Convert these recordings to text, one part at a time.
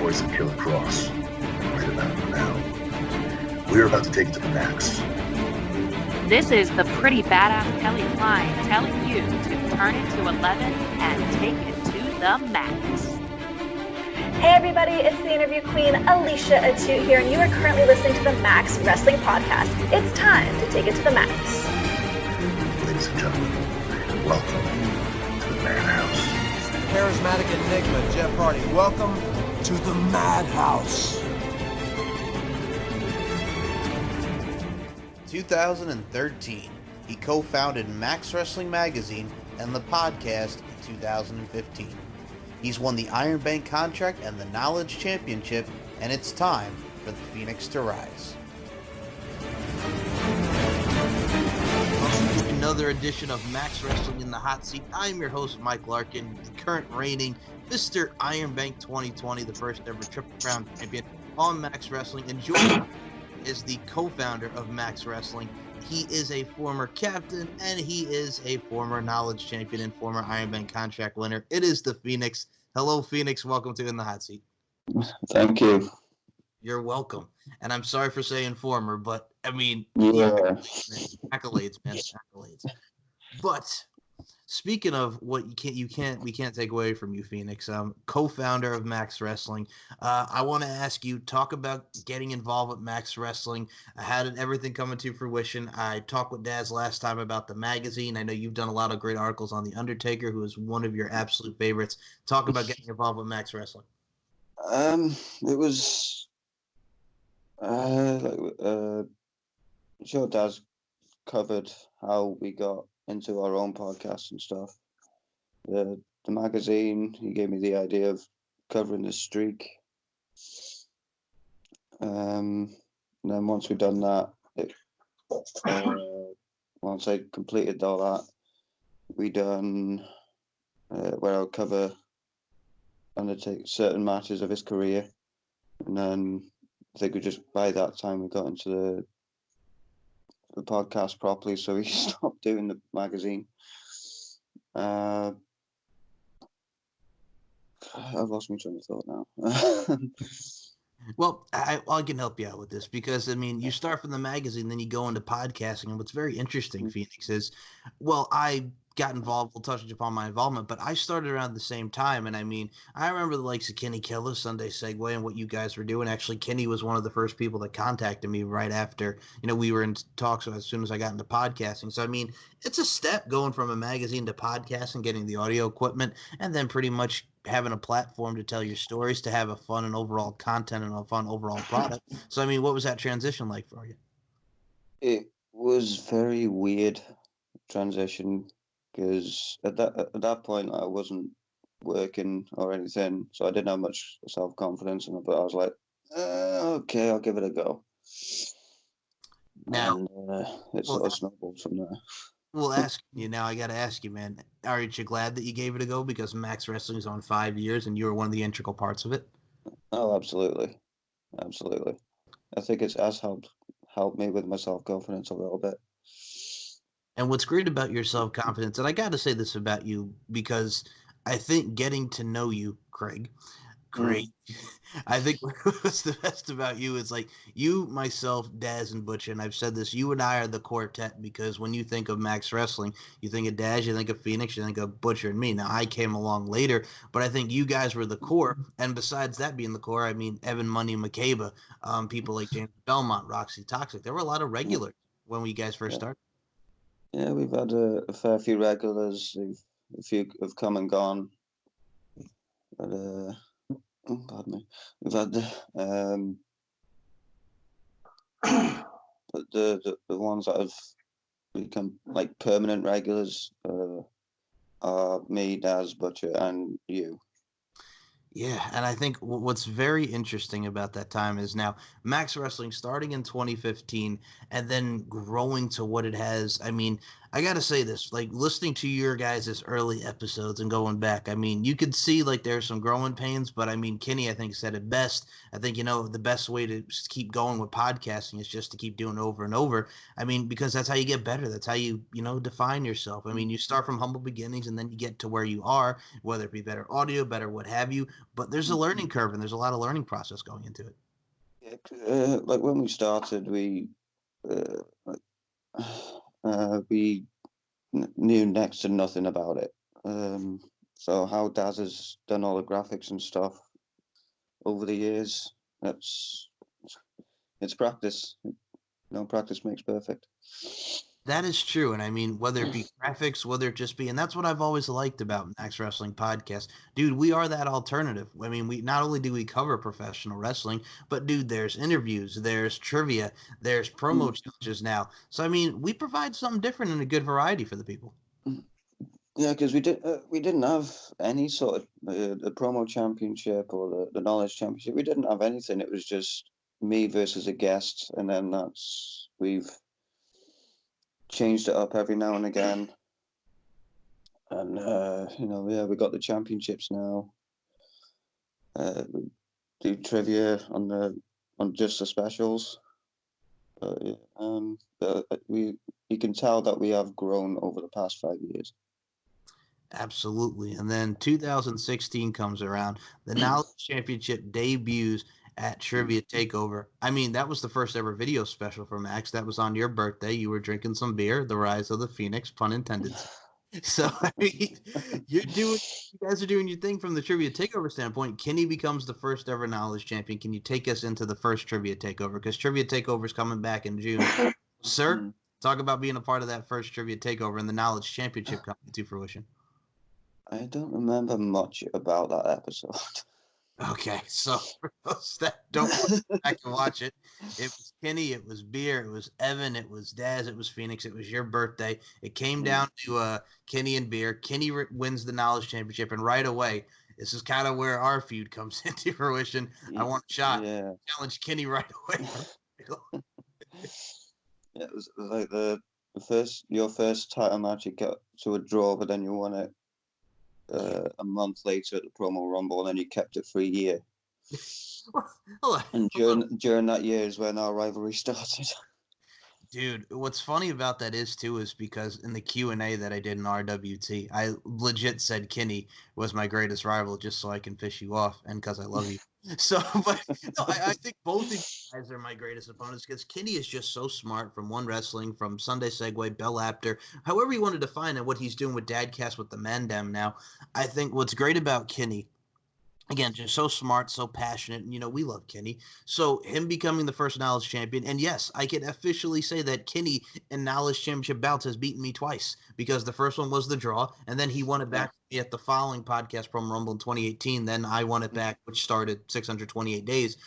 boys at Killer Cross. Right about now. We're about to take it to the max. This is the pretty badass Kelly Klein telling you to turn it to 11 and take it to the max. Hey everybody, it's the interview queen Alicia Atute here, and you are currently listening to the Max Wrestling Podcast. It's time to take it to the max. Ladies and gentlemen, welcome to the Madhouse. It's the charismatic enigma, Jeff Hardy. Welcome to the Madhouse. 2013, he co-founded Max Wrestling Magazine and the podcast in 2015. He's won the Iron Bank contract and the Knowledge Championship, and it's time for the Phoenix to rise. Welcome to another edition of Max Wrestling in the Hot Seat. I'm your host, Mike Larkin, the current reigning Mr. Iron Bank 2020, the first ever Triple Crown champion on Max Wrestling. And joining me is the co-founder of Max Wrestling. He is a former captain, and he is a former Knowledge champion and former Iron Bank contract winner. It is the Phoenix. Hello, Phoenix. Welcome to In the Hot Seat. Thank you. You're welcome. And I'm sorry for saying former, but I mean, accolades, man, accolades. But speaking of what we can't take away from you, Phoenix, co-founder of Max Wrestling. I want to ask you, talk about getting involved with Max Wrestling. How did everything come into fruition? I talked with Daz last time about the magazine. I know you've done a lot of great articles on The Undertaker, who is one of your absolute favorites. Talk about getting involved with Max Wrestling. It was sure Daz covered how we got into our own podcast and stuff. The magazine, he gave me the idea of covering the streak. And then once we'd done that, once I completed all that, we done where I'll cover undertake certain matches of his career. And then I think we just by that time we got into the podcast properly, so we stopped doing the magazine. I've lost my train of thought now. Well, I can help you out with this because, I mean, you start from the magazine, then you go into podcasting. And what's very interesting, Phoenix, is, well, I got involved. We'll touch upon my involvement, but I started around the same time. And I mean, I remember the likes of Kenny Killer, Sunday Segway, and what you guys were doing. Actually, Kenny was one of the first people that contacted me right after, we were in talks as soon as I got into podcasting. So, I mean, it's a step going from a magazine to podcasting, getting the audio equipment, and then pretty much having a platform to tell your stories, to have a fun and overall content and a fun overall product. So, I mean, what was that transition like for you? It was very weird transition because at that point I wasn't working or anything, so I didn't have much self-confidence in it, but I was like, okay, I'll give it a go. Now, and it sort of snowballed from there. Well, ask you now. I got to ask you, man. Aren't you glad that you gave it a go? Because Max Wrestling's on 5 years, and you were one of the integral parts of it. Oh, absolutely. I think it has helped me with my self-confidence a little bit. And what's great about your self-confidence, and I got to say this about you, because I think getting to know you, Craig, I think what's the best about you is like you, myself, Daz, and Butch, and I've said this, you and I are the quartet, because when you think of Max Wrestling, you think of Daz, you think of Phoenix, you think of Butcher and me. Now, I came along later, but I think you guys were the core, and besides that being the core, I mean, Evan Money McCabe, people like James Belmont, Roxy Toxic, there were a lot of regulars when we guys first started. Yeah, we've had a fair few regulars. A few have come and gone. But, pardon me. We've had but the ones that have become like permanent regulars are me, Daz, Butcher, and you. Yeah, and I think what's very interesting about that time is now Max Wrestling starting in 2015 and then growing to what it has. I mean, I got to say this, like listening to your guys' early episodes and going back, I mean, you could see like there's some growing pains, but I mean, Kenny, I think said it best. I think, the best way to just keep going with podcasting is just to keep doing it over and over. I mean, because that's how you get better. That's how you, define yourself. I mean, you start from humble beginnings and then you get to where you are, whether it be better audio, better what have you. but there's a learning curve and there's a lot of learning process going into it. Yeah, like when we started, we knew next to nothing about it. So how Daz has done all the graphics and stuff over the years, it's practice. No, practice makes perfect. That is true. And I mean, whether it be graphics, whether it just be, and that's what I've always liked about Max Wrestling Podcast. Dude, we are that alternative. I mean, we not only do we cover professional wrestling, but dude, there's interviews, there's trivia, there's promo challenges now. So, I mean, we provide something different and a good variety for the people. Yeah, because we didn't have any sort of the promo championship or the knowledge championship. We didn't have anything. It was just me versus a guest, and then we've changed it up every now and again. And we got the championships now. We do trivia on just the specials. You can tell that we have grown over the past 5 years. Absolutely. And then 2016 comes around. The Knowledge Championship debuts at Trivia Takeover. I mean, that was the first ever video special for Max. That was on your birthday. You were drinking some beer, the Rise of the Phoenix, pun intended. So, I mean, you guys are doing your thing from the Trivia Takeover standpoint. Kenny becomes the first ever Knowledge Champion. Can you take us into the first Trivia Takeover? Because Trivia Takeover is coming back in June. Sir, talk about being a part of that first Trivia Takeover and the Knowledge Championship coming to fruition. I don't remember much about that episode. Okay, so for those that don't want to go back and watch it, it was Kenny, it was Beer, it was Evan, it was Daz, it was Phoenix, it was your birthday. It came down to Kenny and Beer. Kenny wins the Knowledge Championship, and right away, this is kind of where our feud comes into fruition. I want a shot. Yeah. Challenge Kenny right away. Yeah, it was like your first title match. You got to a draw, but then you won it a month later at the promo rumble, and then you kept it for a year. And during that year is when our rivalry started. Dude, what's funny about that is because in the Q&A that I did in RWT, I legit said Kenny was my greatest rival just so I can fish you off and because I love you. So, but no, I think both of you guys are my greatest opponents because Kenny is just so smart from One Wrestling, from Sunday Segway, Bell Apter, however you want to define it, what he's doing with Dadcast with the Mandem now. I think what's great about Kenny, again, just so smart, so passionate, and we love Kenny. So him becoming the first Knowledge Champion, and yes, I can officially say that Kenny in Knowledge Championship bouts has beaten me twice because the first one was the draw, and then he won it back at the following podcast from Rumble in 2018. Then I won it back, which started 628 days.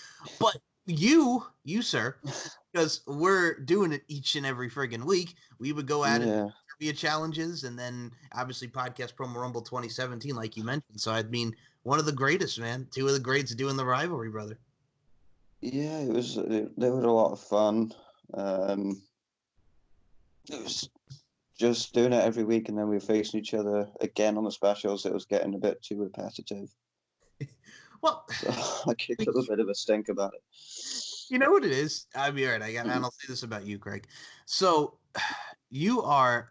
But you, sir, because we're doing it each and every friggin' week, we would go at it. Trivia challenges, and then obviously podcast promo Rumble 2017, like you mentioned. So I mean, one of the greatest, man. Two of the greats doing the rivalry, brother. Yeah, they were a lot of fun. It was just doing it every week, and then we were facing each other again on the specials. It was getting a bit too repetitive. Well, so I kicked a little bit of a stink about it. You know what it is? I mean, all right, and I'll say this about you, Craig. So you are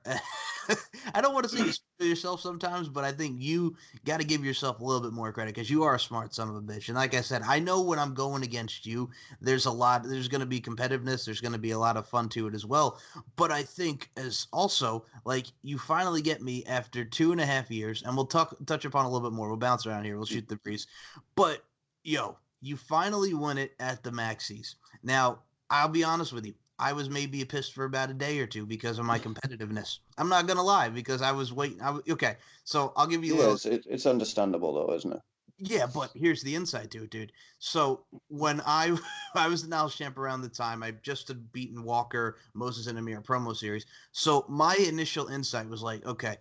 I don't want to say you spoil yourself sometimes, but I think you got to give yourself a little bit more credit because you are a smart son of a bitch. And like I said, I know when I'm going against you, there's going to be competitiveness, there's going to be a lot of fun to it as well. But I think as also like you finally get me after 2.5 years, and we'll touch upon a little bit more. We'll bounce around here. We'll shoot the breeze. But you finally won it at the Maxis. Now, I'll be honest with you. I was maybe pissed for about a day or two because of my competitiveness. I'm not gonna lie because I was waiting. Okay, so I'll give you a little. It's understandable though, isn't it? Yeah, but here's the insight to it, dude. So when I I was the Knowledge Champ around the time, I just had beaten Walker, Moses, and Amir promo series. So my initial insight was like, okay,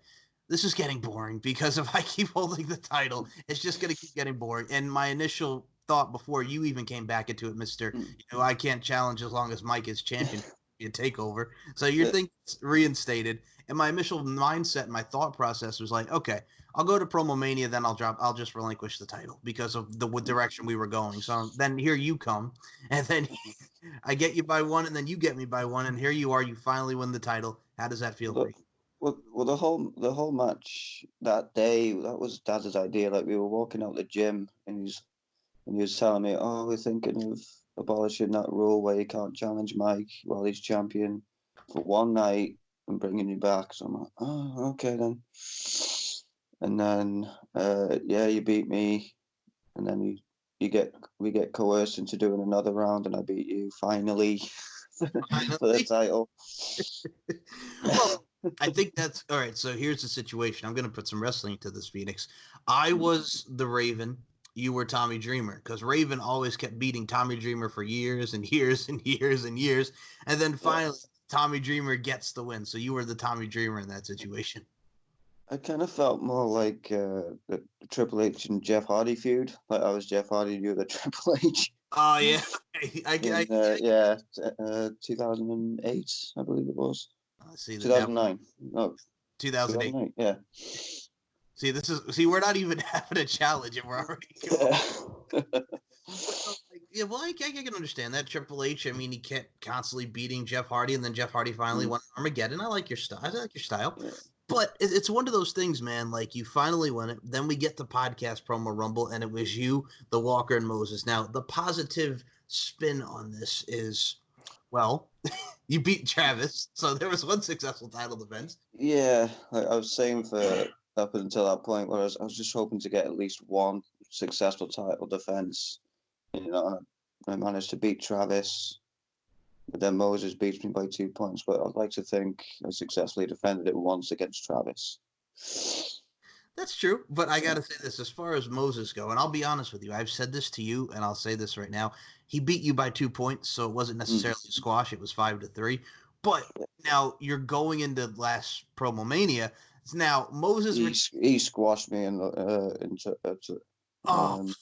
this is getting boring because if I keep holding the title, it's just gonna keep getting boring. And my initial thought before you even came back into it, Mister, I can't challenge as long as Mike is champion. A takeover. So your thing's reinstated. And my initial mindset, my thought process was like, okay, I'll go to Promo Mania, then I'll just relinquish the title because of the direction we were going. So then here you come, and then I get you by one, and then you get me by one, and here you are. You finally win the title. How does that feel for you? Well, the whole match that day, that was Daz's idea. Like, we were walking out the gym, and he was telling me, "Oh, we're thinking of abolishing that rule where you can't challenge Mike while he's champion for one night and bringing you back." So I'm like, "Oh, okay then." And then, yeah, you beat me, and then we get coerced into doing another round, and I beat you finally for the Finally. title. Well, I think that's all right. So here's the situation. I'm going to put some wrestling to this, Phoenix. I was the Raven. You were Tommy Dreamer because Raven always kept beating Tommy Dreamer for years and years and years and years. And then finally, Tommy Dreamer gets the win. So you were the Tommy Dreamer in that situation. I kind of felt more like the Triple H and Jeff Hardy feud. Like, I was Jeff Hardy, you were the Triple H. Oh, yeah. In 2008, I believe it was. See that now. 2009. No, 2008. 2008. Yeah. See, we're not even having a challenge and we're already going. Yeah, well, I can understand that. Triple H, I mean, he kept constantly beating Jeff Hardy, and then Jeff Hardy finally won Armageddon. I like your style. I like your style. Yeah. But it's one of those things, man. Like, you finally win it. Then we get the podcast promo rumble, and it was you, the Walker, and Moses. Now, the positive spin on this is, well, you beat Travis, so there was one successful title defense. Yeah, like I was saying for up until that point, where I was just hoping to get at least one successful title defense. You know, I managed to beat Travis, but then Moses beats me by 2 points. But I'd like to think I successfully defended it once against Travis. That's true, but I gotta say this: as far as Moses go, and I'll be honest with you, I've said this to you, and I'll say this right now: he beat you by 2 points, so it wasn't necessarily a squash; it was 5-3. But now you're going into last Promo Mania. Now Moses, He squashed me oh,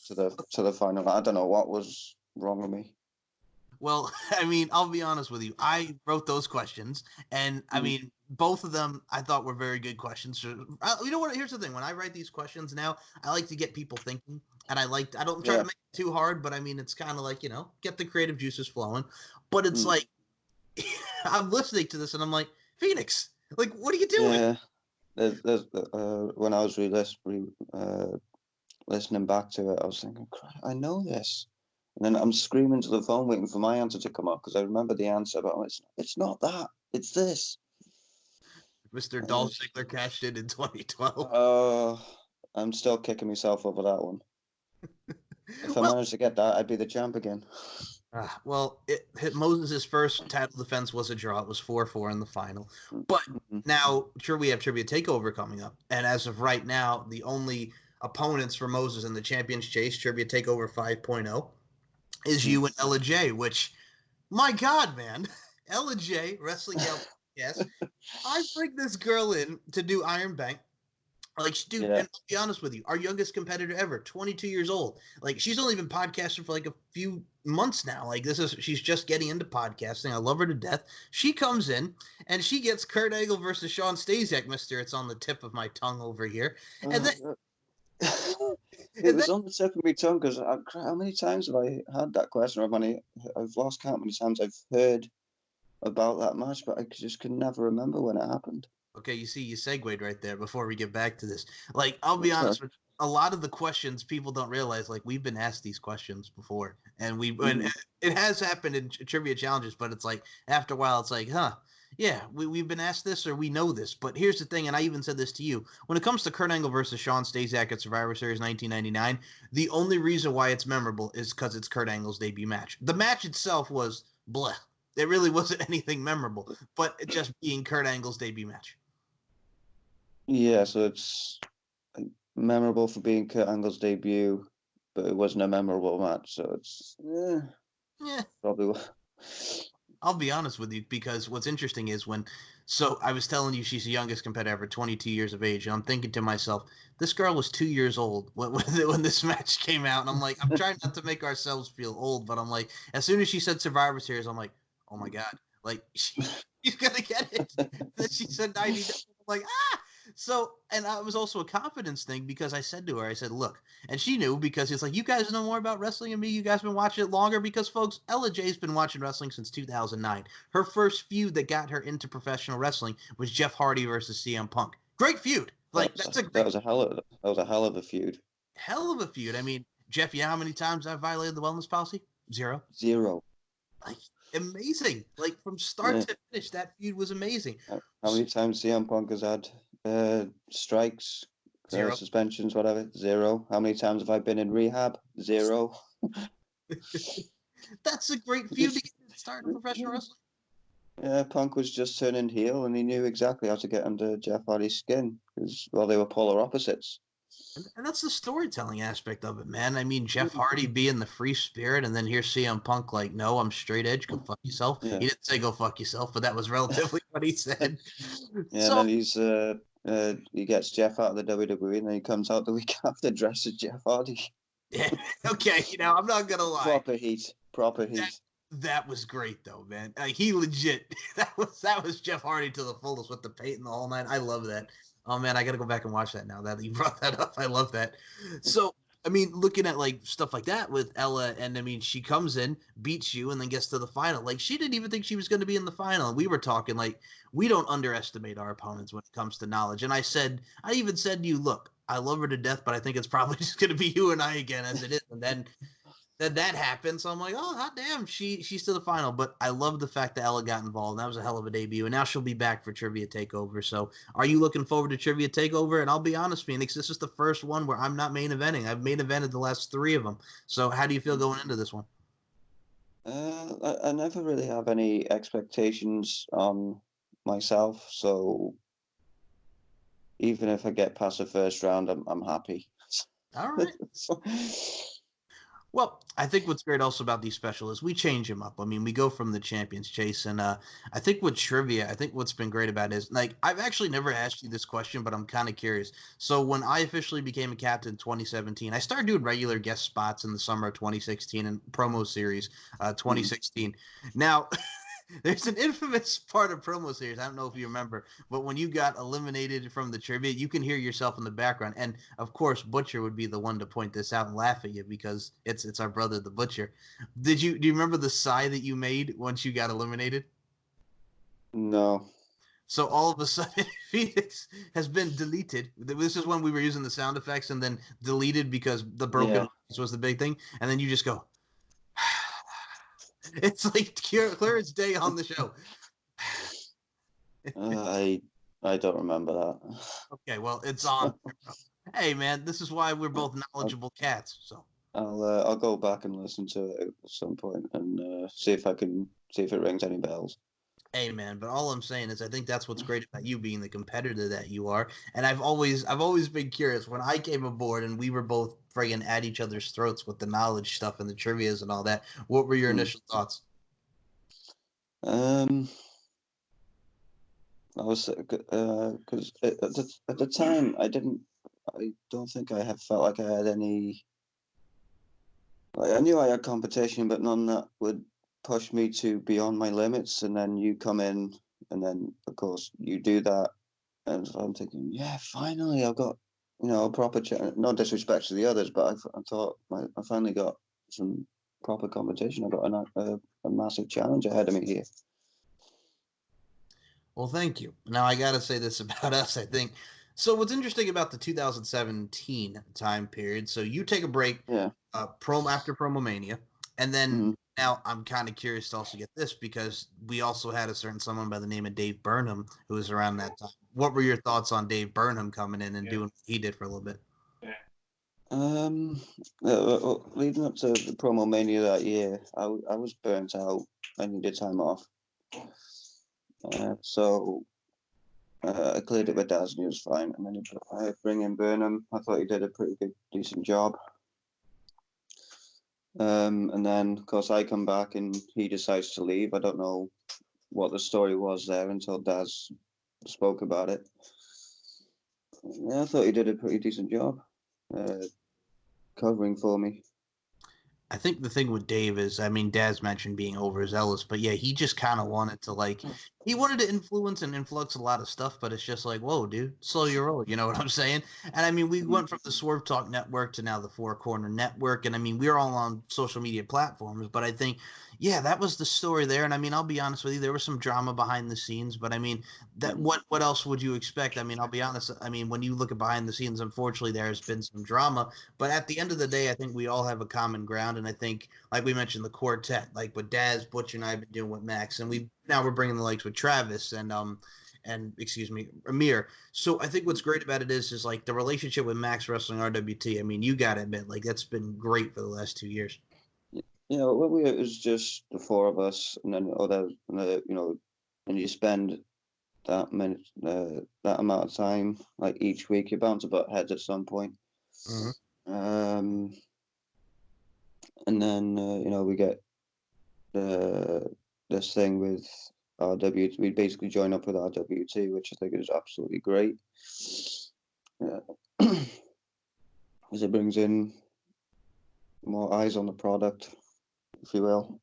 to the final. I don't know what was wrong with me. well, I mean, I'll be honest with you. I wrote those questions, and I mean, both of them I thought were very good questions. You know what? Here's the thing: when I write these questions now, I like to get people thinking, and I don't try to make it too hard, but I mean, it's kind of like get the creative juices flowing. But it's like I'm listening to this, and I'm like, Phoenix, like, what are you doing? Yeah, when I was listening back to it, I was thinking, "Crap, I know this." And then I'm screaming to the phone, waiting for my answer to come up because I remember the answer, but it's not that. It's this. Mr. Dolph Ziggler cashed in 2012. I'm still kicking myself over that one. If I Well, managed to get that, I'd be the champ again. Moses' first title defense was a draw. It was 4-4 in the final. But Mhm. now, sure, we have Trivia Takeover coming up. And as of right now, the only opponents for Moses in the Champions Chase, Trivia Takeover 5.0, is you and Ella J, which, my God, man. Ella J, Wrestling Gal, yes. I bring this girl in to do Iron Bank. Like, dude, Yeah. and I'll be honest with you, our youngest competitor ever, 22 years old. Like, she's only been podcasting for like a few months now. Like, she's just getting into podcasting. I love her to death. She comes in and she gets Kurt Angle versus Sean Stasiak, Mister. It's on the tip of my tongue over here. And then, It was on the tip of my tongue because how many times have I had that question? I've lost count how many times I've heard about that match, but I just could never remember when it happened. okay, you see, you segued right there before we get back to this. Like, I'll be Sorry. honest with you, a lot of the questions people don't realize, like, we've been asked these questions before, and it has happened in trivia challenges, but it's like, after a while, it's like, huh, yeah, we've been asked this or we know this. But here's the thing, and I even said this to you: when it comes to Kurt Angle versus Sean Stasiak at Survivor Series 1999, the only reason why it's memorable is because it's Kurt Angle's debut match. The match itself was bleh. It really wasn't anything memorable, but it just being Kurt Angle's debut match. Yeah, so it's memorable for being Kurt Angle's debut, but it wasn't a memorable match, so it's Yeah, probably. I'll be honest with you because what's interesting is so I was telling you she's the youngest competitor ever, 22 years of age, and I'm thinking to myself, this girl was 2 years old when this match came out, and I'm like, I'm trying not to make ourselves feel old, but I'm like, as soon as she said Survivor Series, I'm like, oh my God, like she's gonna get it. Then she said 99, I'm like, ah. So, and it was also a confidence thing because I said to her, I said, look, and she knew because it's like, you guys know more about wrestling than me. You guys been watching it longer because, folks, Ella J's been watching wrestling since 2009. Her first feud that got her into professional wrestling was Jeff Hardy versus CM Punk. Great feud. Like, that's a That great, was a hell of a feud. hell of a feud. I mean, Jeff, you know how many times I've violated the wellness policy? 0. 0. Like, amazing. Like, from start Yeah. to finish, that feud was amazing. How many times CM Punk has had strikes, 0. suspensions, whatever? 0. How many times have I been in rehab? 0. That's a great feud to Just get started in professional wrestling. yeah, Punk was just turning heel, and he knew exactly how to get under Jeff Hardy's skin because well, they were polar opposites. And that's the storytelling aspect of it, man. I mean, Jeff Hardy being the free spirit, and then here's CM Punk like, no, I'm straight edge. Go fuck yourself. Yeah, He didn't say go fuck yourself, but that was relatively what he said. yeah, and then So, he gets Jeff out of the WWE, and then he comes out the week after dressed as Jeff Hardy. yeah, okay, I'm not gonna lie. Proper heat. That was great though, man. He legit that was Jeff Hardy to the fullest with the paint and the whole night. I love that. Oh man, I gotta go back and watch that now that you brought that up. I love that. So I mean, looking at like stuff like that with Ella, and I mean, she comes in, beats you, and then gets to the final. Like she didn't even think she was going to be in the final. And we were talking like we don't underestimate our opponents when it comes to knowledge. And I even said to you, look, I love her to death, but I think it's probably just going to be you and I again as it is. And then that happened. So I'm like, oh hot damn, she's to the final. But I love the fact that Ella got involved. That was a hell of a debut, and now she'll be back for Trivia Takeover. So are you looking forward to Trivia Takeover? And I'll be honest, Phoenix, this is the first one where I'm not main eventing. I've main evented the last 3 of them. So how do you feel going into this one? I never really have any expectations on myself, so even if I get past the first round, I'm happy. All right. Well, I think what's great also about these specials is we change them up. I mean, we go from the champions chase, and I think with trivia, I think what's been great about it is like I've actually never asked you this question, but I'm kind of curious. So when I officially became a captain in 2017, I started doing regular guest spots in the summer of 2016 and promo series 2016. Now, there's an infamous part of promo series. I don't know if you remember, but when you got eliminated from the trivia, you can hear yourself in the background. And of course, Butcher would be the one to point this out and laugh at you because it's our brother, the Butcher. Do you remember the sigh that you made once you got eliminated? No. So all of a sudden, Phoenix has been deleted. This is when we were using the sound effects and then deleted because the broken was the big thing. And then you just go, it's like clear as day on the show. I don't remember that. Okay, well, it's on. Hey, man, this is why we're both knowledgeable cats. So, I'll go back and listen to it at some point and see if it rings any bells. hey, man, but all I'm saying is I think that's what's great about you being the competitor that you are. And I've always been curious when I came aboard and we were both friggin' at each other's throats with the knowledge stuff and the trivias and all that. What were your initial thoughts? I was because at the time I don't think I had felt like I had any. Like, I knew I had competition, but none that would push me to beyond my limits. And then you come in, and then of course you do that, and so I'm thinking, yeah, finally I've got a proper no disrespect to the others, but I thought I finally got some proper competition. I got a massive challenge ahead of me here. Well, thank you. Now I got to say this about us, I think. So what's interesting about the 2017 time period, so you take a break Yeah. promo after Promo Mania, and then Mm-hmm. now I'm kind of curious to also get this because we also had a certain someone by the name of Dave Burnham who was around that time. What were your thoughts on Dave Burnham coming in and doing what he did for a little bit? Leading up to the Promo Mania that year, I was burnt out. I needed time off. So I cleared it with Daz and he was fine. And then I bring in Burnham. I thought he did a pretty good, decent job. And then, of course, I come back and he decides to leave. I don't know what the story was there until Daz spoke about it. Yeah, I thought he did a pretty decent job covering for me. I think the thing with Dave is, I mean, Daz mentioned being overzealous, but yeah, he just kind of wanted to like he wanted to influence and influx a lot of stuff, but it's just like, whoa, dude, slow your roll. You know what I'm saying? And I mean, we went from the Swerve Talk Network to now the Four Corner Network, and I mean, we're all on social media platforms. But I think, yeah, that was the story there. And I mean, I'll be honest with you, there was some drama behind the scenes, but I mean, that what else would you expect? I mean, I'll be honest. I mean, when you look at behind the scenes, unfortunately, there has been some drama. But at the end of the day, I think we all have a common ground, and I think, like we mentioned, the quartet, like what Daz, Butch, and I have been doing with Max, and we're bringing the likes with Travis and excuse me, Amir. So I think what's great about it is like the relationship with Max Wrestling RWT. I mean, you got to admit, like that's been great for the last 2 years. When it was just the four of us, and then and you spend that amount of time like each week, you're bound to butt heads at some point. Mm-hmm. And then we get this thing with RWT. We basically join up with RWT, which I think is absolutely great. As it brings in more eyes on the product, if you will.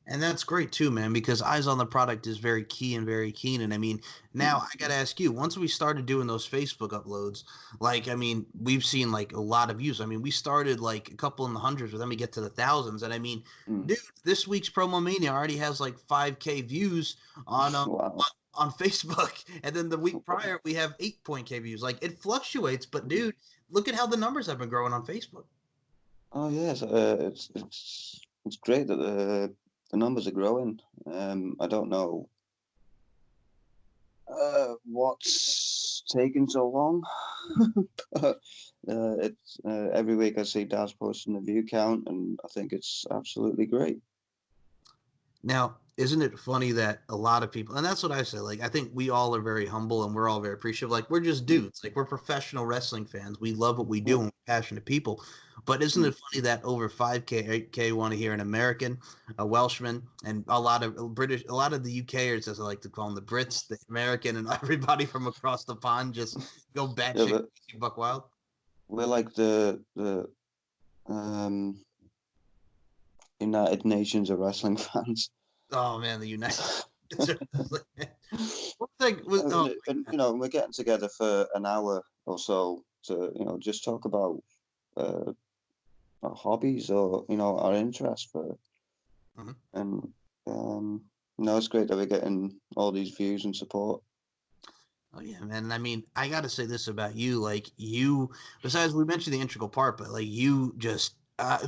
And that's great too, man, because eyes on the product is very key and very keen. And I mean, now I got to ask you, once we started doing those Facebook uploads, like, I mean, we've seen like a lot of views. I mean, we started like a couple in the hundreds, but then we get to the thousands. And I mean, dude, this week's Promo Mania already has like 5K views on, Wow. on Facebook. And then the week prior, we have 8.K views. Like it fluctuates, but dude, look at how the numbers have been growing on Facebook. Oh yes, it's great that the numbers are growing. I don't know what's taking so long, but it's every week I see Daz posting the view count, and I think it's absolutely great. Now, isn't it funny that a lot of people, and that's what I say, like, I think we all are very humble and we're all very appreciative. Like, we're just dudes. Like, we're professional wrestling fans. We love what we do and we're passionate people. But isn't it funny that over 5K, 8K want to hear an American, a Welshman, and a lot of British, a lot of the UKers, as I like to call them, the Brits, the American, and everybody from across the pond just go Yeah, batshit crazy buck wild? we're like the United Nations of wrestling fans. Oh, man, the United States. One thing was, oh, And we're getting together for an hour or so to just talk about our hobbies or our interests for, Mhm. and it's great that we're getting all these views and support. Oh yeah, man. And I mean, I got to say this about you. Like you, besides we mentioned the integral part, but like you just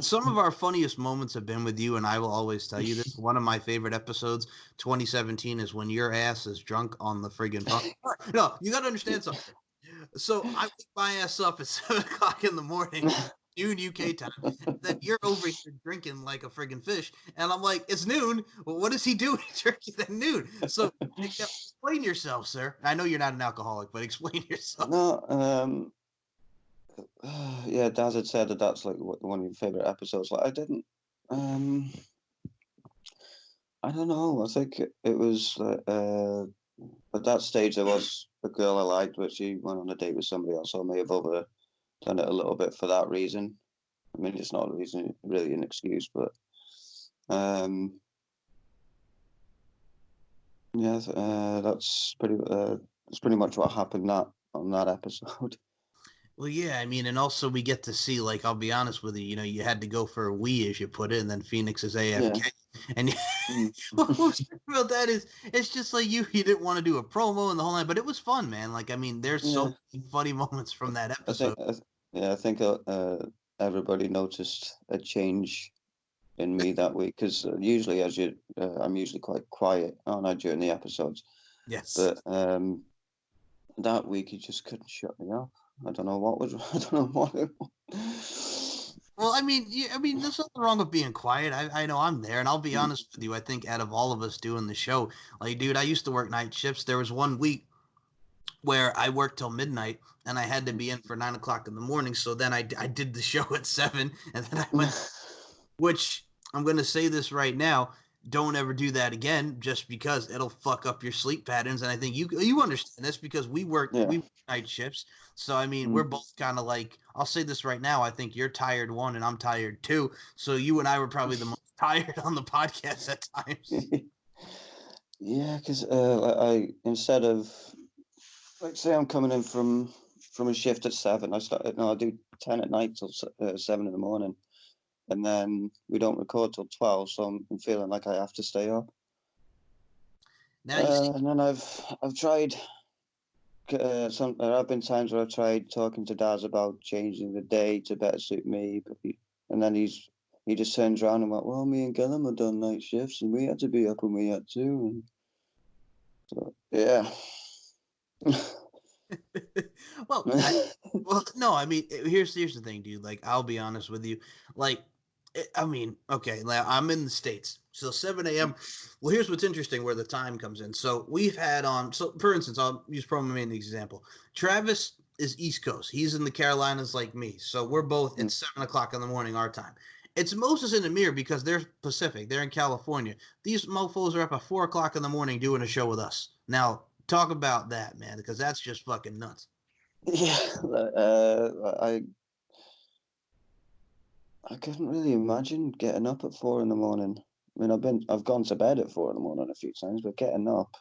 some of our funniest moments have been with you, and I will always tell you this. One of my favorite episodes, 2017, is when your ass is drunk on the friggin' phone. No, you got to understand something. So I wake my ass up at 7 o'clock in the morning, noon UK time. And then you're over here drinking like a friggin' fish, and I'm like, it's noon. Well, what is he doing drinking at noon? So explain yourself, sir. I know you're not an alcoholic, but explain yourself. No, yeah, Daz had said that that's like one of your favorite episodes. Like I didn't, I don't know. I think it was at that stage there was a girl I liked, but she went on a date with somebody else. So I may have done it a little bit for that reason. I mean, it's not a reason, really an excuse, but yeah, that's pretty much what happened on that episode. Well, yeah, I mean, and also we get to see, like, I'll be honest with you, you had to go for a we, as you put it, and then Phoenix is Yeah. AFK. And Mm. what was about that is, it's just like you didn't want to do a promo and the whole night, but it was fun, man. Like, I mean, there's so Yeah, many funny moments from that I think episode. I think everybody noticed a change in me that week because usually, I'm usually quite quiet, aren't I, during the episodes? Yes. But that week he just couldn't shut me up. I don't know what was. I don't know what it was. Well, I mean, there's nothing wrong with being quiet. I know I'm there, and I'll be honest with you. I think out of all of us doing the show, like, dude, I used to work night shifts. There was one week where I worked till midnight and I had to be in for 9 o'clock in the morning. So then I did the show at 7 and then I went, which I'm going to say this right now. Don't ever do that again just because it'll fuck up your sleep patterns. And I think you understand this because Yeah. we work night shifts. So, I mean, we're Mm. both kind of like, I'll say this right now. I think you're tired one and I'm tired two. So you and I were probably the most tired on the podcast at times. Yeah, because I instead of like say I'm coming in from a shift at 7, I do 10 at night till 7 in the morning, and then we don't record till 12, so I'm feeling like I have to stay up. Now you see, And then I've tried there have been times where I've tried talking to Daz about changing the day to better suit me, and then he just turns around and went, "Well, me and Gillum have done night shifts, and we had to be up when we had to." And so, yeah. well, well, no, I mean, here's the thing, dude. Like, I'll be honest with you. Like, I mean, okay, like, I'm in the States, so 7 a.m. Well, here's what's interesting where the time comes in. So we've had on, so for instance, I'll use Promo Man as an example. Travis is East Coast. He's in the Carolinas like me. So we're both at 7 o'clock in the morning our time. It's Moses and Amir because they're Pacific. They're in California. These mofos are up at 4 o'clock in the morning doing a show with us. Now, talk about that, man, because that's just fucking nuts. Yeah, I couldn't really imagine getting up at 4 in the morning. I mean, I've gone to bed at 4 in the morning a few times, but getting up,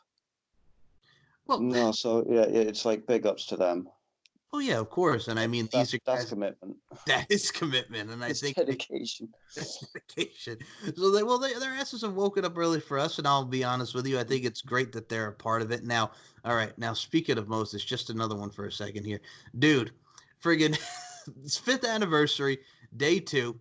Well, no. So yeah, it's like big ups to them. oh yeah, of course. And I mean, these are That's guys commitment. that is commitment, and I It's think dedication. that's dedication. So their asses have woken up early for us, and I'll be honest with you, I think it's great that they're a part of it. Now, all right, now speaking of Moses, just another one for a second here, dude. Friggin' it's 5th anniversary, day 2.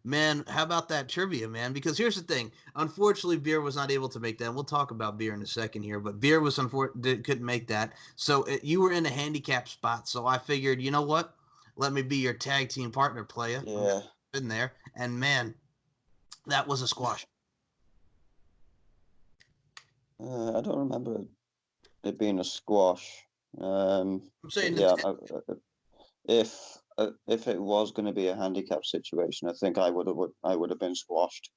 Man, how about that trivia, man? Because here's the thing. Unfortunately, Beer was not able to make that. We'll talk about Beer in a second here, but Beer was couldn't make that. So you were in a handicap spot. So I figured, you know what? Let me be your tag team partner, player. Yeah. Been there, and man, that was a squash. I don't remember it being a squash. I'm But saying, yeah, if it was going to be a handicap situation, I think I would have been squashed.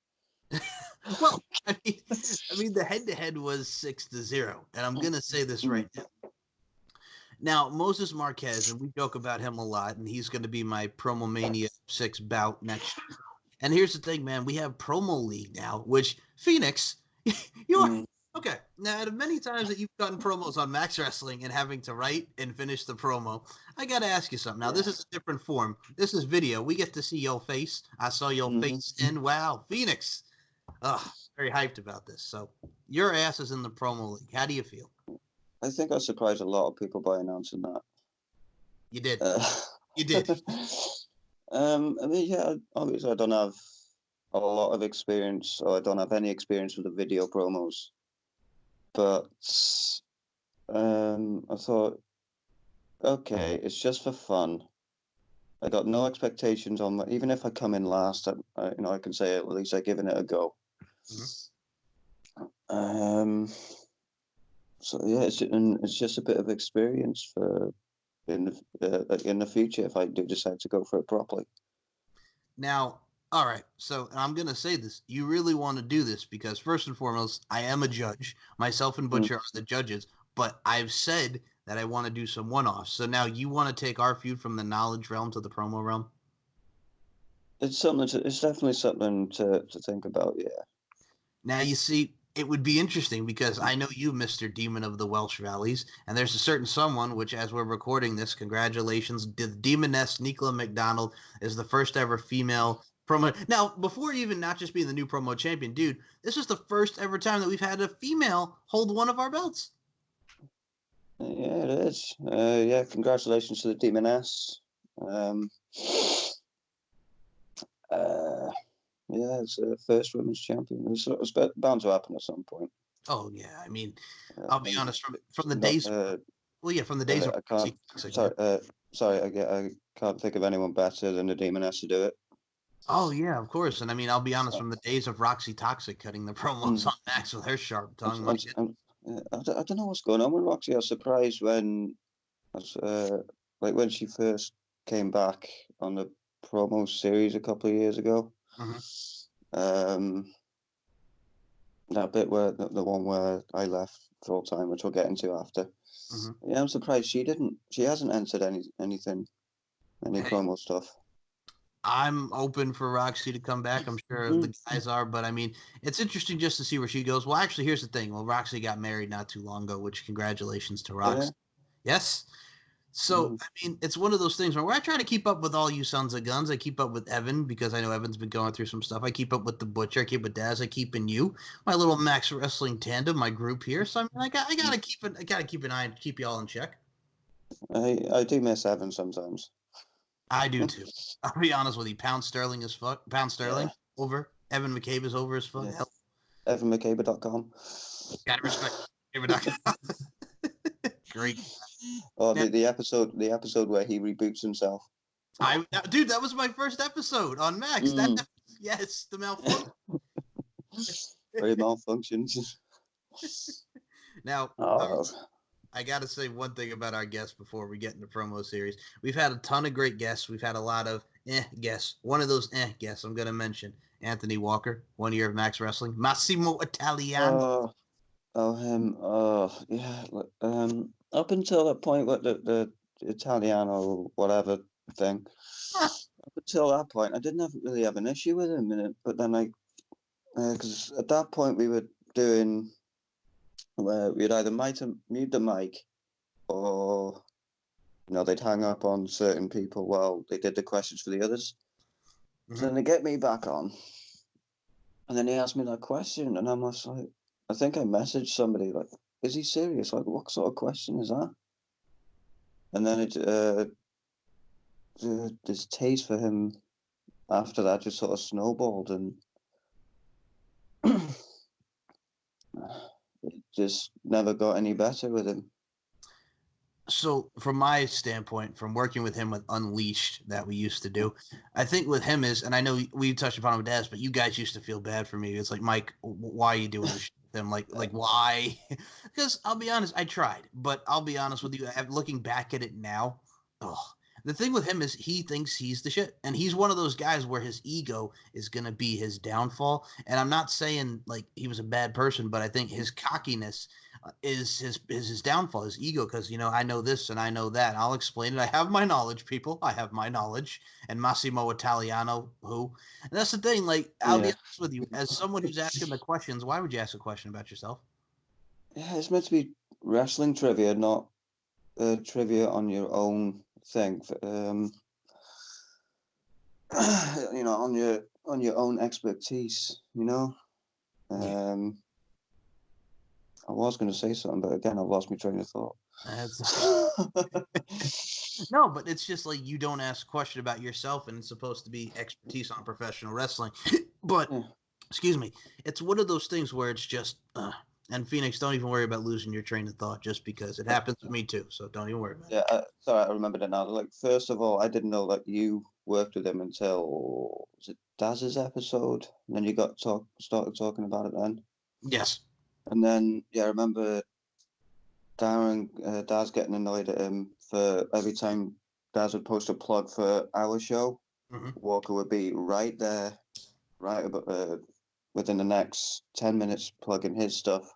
well, I mean, the head-to-head was 6-0, and I'm gonna say this right now. Now, Moses Marquez, and we joke about him a lot, and he's going to be my Promo Mania 6 bout next year. And here's the thing, man. We have Promo League now, which Phoenix, you are Mm, okay. Now, out of many times that you've gotten promos on Max Wrestling and having to write and finish the promo, I got to ask you something. Now, this yeah. is a different form. This is video. We get to see your face. I saw your Hmm. face in wow, Phoenix. Very hyped about this. So, your ass is in the Promo League. How do you feel? I think I surprised a lot of people by announcing that. You did. Uh, You did. I mean, yeah, obviously I don't have a lot of experience, or I don't have any experience with the video promos, but I thought, okay, it's just for fun. I got no expectations on my, even if I come in last, I can say at least I've given it a go. Mhm. Um, so yeah, it's just a bit of experience for in the future if I do decide to go for it properly. Now, all right. So I'm going to say this. You really want to do this because, first and foremost, I am a judge. Myself and Mm. Butcher are the judges, but I've said that I want to do some one offs. So now you want to take our feud from the knowledge realm to the promo realm? It's definitely something to think about. Yeah. Now, you see, it would be interesting because I know you, Mr. Demon of the Welsh Valleys, and there's a certain someone, which, as we're recording this, congratulations, the Demoness Nicola McDonald is the first ever female promo. Now, before even not just being the new promo champion, dude, this is the first ever time that we've had a female hold one of our belts. Yeah, it is. Yeah, congratulations to the Demoness. Um, uh, yeah, it's the first women's champion. It's bound to happen at some point. Oh yeah, I mean, I'll be And honest from the not, days. Well, yeah, from the days of I can't. Sorry, I can't think of anyone better than the Demoness to do it. Oh yeah, of course. And I mean, I'll be honest, from the days of Roxy Toxic cutting the promos Mm, on Max with her sharp tongue, my goodness. I don't know what's going on with Roxy. I was surprised like when she first came back on the promo series a couple of years ago. Mhm. Um, that bit where the one where I left full time, which we'll get into after. Mhm. Yeah, I'm surprised she hasn't entered any Hey, promo stuff. I'm open for Roxy to come back. I'm sure the guys are, but I mean, it's interesting just to see where she goes. Well, actually, here's the thing. Well, Roxy got married not too long ago, which congratulations to Roxy. Yes. So, I mean, it's one of those things where I try to keep up with all you sons of guns. I keep up with Evan because I know Evan's been going through some stuff. I keep up with the Butcher. I keep with Daz. I keep in you, my little Max Wrestling tandem, my group here. So I mean, I gotta keep it. I gotta keep an eye and keep you all in check. I do miss Evan sometimes. I do too. I'll be honest with you. Pound sterling is fuck. Pound sterling Yeah. over. Evan McCabe is over as fuck. Yeah. Hell, EvanMcCabe.com. gotta respect. Great. Or Now, the episode where he reboots himself. Dude, that was my first episode on Max. Yes, the malfunction. Where he malfunctions. Now, Oh. I got to say one thing about our guests before we get into promo series. We've had a ton of great guests. We've had a lot of guests. One of those guests I'm going to mention, Anthony Walker, 1 year of Max Wrestling. Massimo Italiano. Oh, him. Oh, yeah. Up until that point, what the Italiano whatever thing. Up until that point, I didn't really have an issue with him. But then because at that point we were doing where we'd either mute the mic or they'd hang up on certain people while they did the questions for the others. Mm-hmm. So then they get me back on, and then he asked me that question, and I'm just like, I think I messaged somebody like, "Is he serious? Like, what sort of question is that?" And then this taste for him after that just sort of snowballed, and it just never got any better with him. So from my standpoint, from working with him with Unleashed that we used to do, I think with him is, and I know we touched upon it with Daz, but you guys used to feel bad for me. It's like, Mike, why are you doing this with him? Like why? Because I'll be honest, I tried, but I'll be honest with you, looking back at it now, the thing with him is he thinks he's the shit, and he's one of those guys where his ego is gonna be his downfall. And I'm not saying like he was a bad person, but I think his cockiness is his downfall, his ego, because I know this and I know that. I'll explain it. I have my knowledge, people. I have my knowledge. And Massimo Italiano, who? And that's the thing. Like, I'll be honest with you, as someone who's asking the questions, why would you ask a question about yourself? Yeah, it's meant to be wrestling trivia, not trivia on your own thing. On your own expertise. I was going to say something, but again, I've lost my train of thought. No, but it's just like you don't ask a question about yourself, and it's supposed to be expertise on professional wrestling. But, excuse me, it's one of those things where it's just, and Phoenix, don't even worry about losing your train of thought just because it happens with me too, so don't even worry about it. Yeah, sorry, I remembered it now. Like, first of all, I didn't know that you worked with him until, was it Daz's episode? And then you started talking about it then? Yes. And then, I remember Daz getting annoyed at him for every time Daz would post a plug for our show, Walker would be right there, right about, within the next 10 minutes plugging his stuff.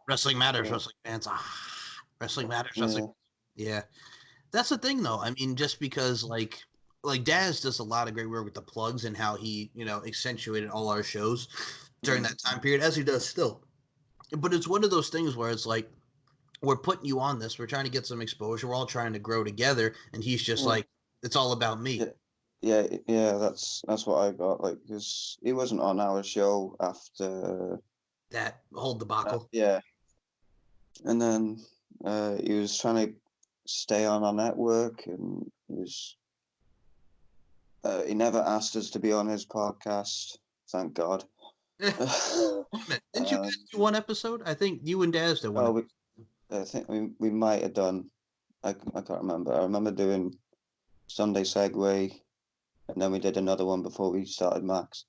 Wrestling matters, wrestling fans. Wrestling matters, wrestling. Yeah. That's the thing, though. I mean, just because, like Daz does a lot of great work with the plugs and how he, accentuated all our shows during that time period, as he does still. But it's one of those things where it's like, we're putting you on this. We're trying to get some exposure. We're all trying to grow together. And he's just like, it's all about me. Yeah, that's what I got. Like, because he wasn't on our show after that whole debacle. And then he was trying to stay on our network, and he never asked us to be on his podcast. Thank God. Didn't you guys do one episode? I think you and Daz did one. I think we might have done. I can't remember. I remember doing Sunday Segway, and then we did another one before we started Max.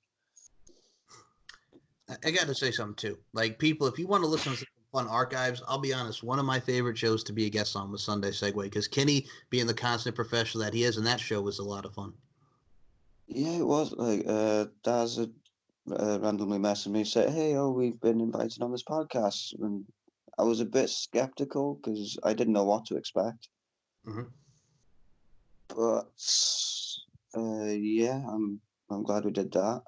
I got to say something too. Like, people, if you want to listen to some fun archives, I'll be honest. One of my favorite shows to be a guest on was Sunday Segway, because Kenny, being the constant professional that he is, and that show was a lot of fun. Yeah, it was. Like, Daz had randomly messaged me, said, "Hey, we've been invited on this podcast," and I was a bit skeptical because I didn't know what to expect. But yeah, I'm glad we did that.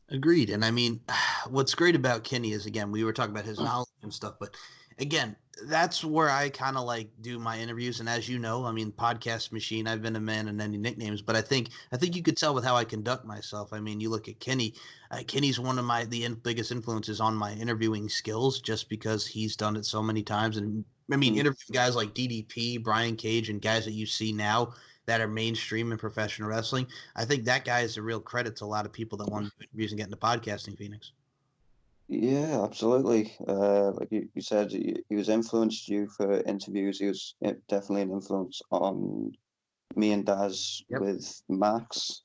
Agreed. And I mean, what's great about Kenny is, again, we were talking about his knowledge and stuff, but again, that's where I kind of like do my interviews. And as you know, I mean, podcast machine, I've been a man in any nicknames, but I think you could tell with how I conduct myself. I mean, you look at Kenny, Kenny's one of biggest influences on my interviewing skills just because he's done it so many times. And I mean, interviewing guys like DDP, Brian Cage, and guys that you see now that are mainstream in professional wrestling. I think that guy is a real credit to a lot of people that want to do interviews and get into podcasting, Phoenix. Yeah, absolutely. Like you said, he was influenced you for interviews. He was definitely an influence on me and Daz Yep. with Max.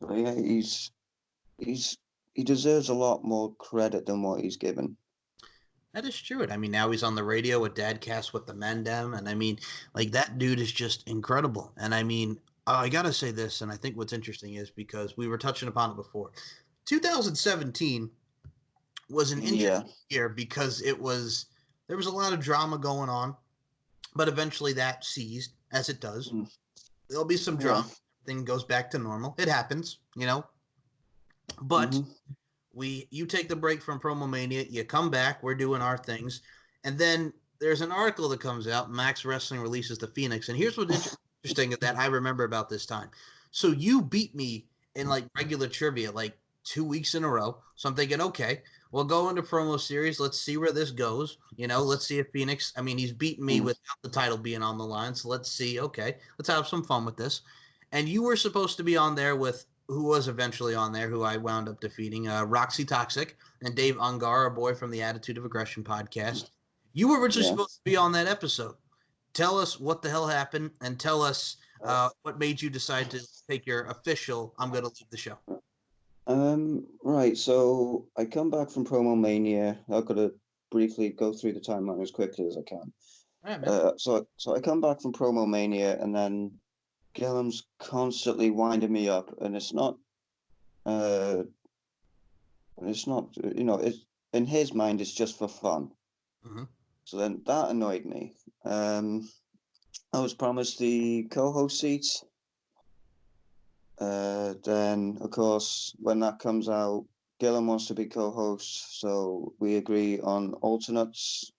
So yeah, he's he deserves a lot more credit than what he's given. That is true. And I mean, now he's on the radio with Dadcast with the Mendem. And I mean, like, that dude is just incredible. And I mean, I got to say this, and I think what's interesting is because we were touching upon it before. 2017 was an Yeah. interesting year because there was a lot of drama going on, but eventually that ceased, as it does. Mm. There'll be some Yeah. drama. Everything goes back to normal. It happens, you know. But Mm-hmm. you take the break from Promo Mania, you come back, we're doing our things, and then there's an article that comes out. Max Wrestling releases the Phoenix, and here's what's interesting that I remember about this time. So you beat me in like regular trivia, like 2 weeks in a row. So I'm thinking, okay, we'll go into promo series. Let's see where this goes. You know, let's see if Phoenix. I mean, he's beaten me without the title being on the line. So let's see. Okay, let's have some fun with this. And you were supposed to be on there with who was eventually on there, who I wound up defeating, Roxy Toxic and Dave Ungar, a boy from the Attitude of Aggression podcast. You were originally Yeah. supposed to be on that episode. Tell us what the hell happened and tell us what made you decide to take your official, I'm going to leave the show. Right. So I come back from Promo Mania. I've got to briefly go through the timeline as quickly as I can. All right, man. So I come back from Promo Mania, and then Gillam's constantly winding me up, and it's not, you know, it's in his mind, it's just for fun. Mm-hmm. So then that annoyed me. I was promised the co-host seats. Then, of course, when that comes out, Gillam wants to be co-host, so we agree on alternates.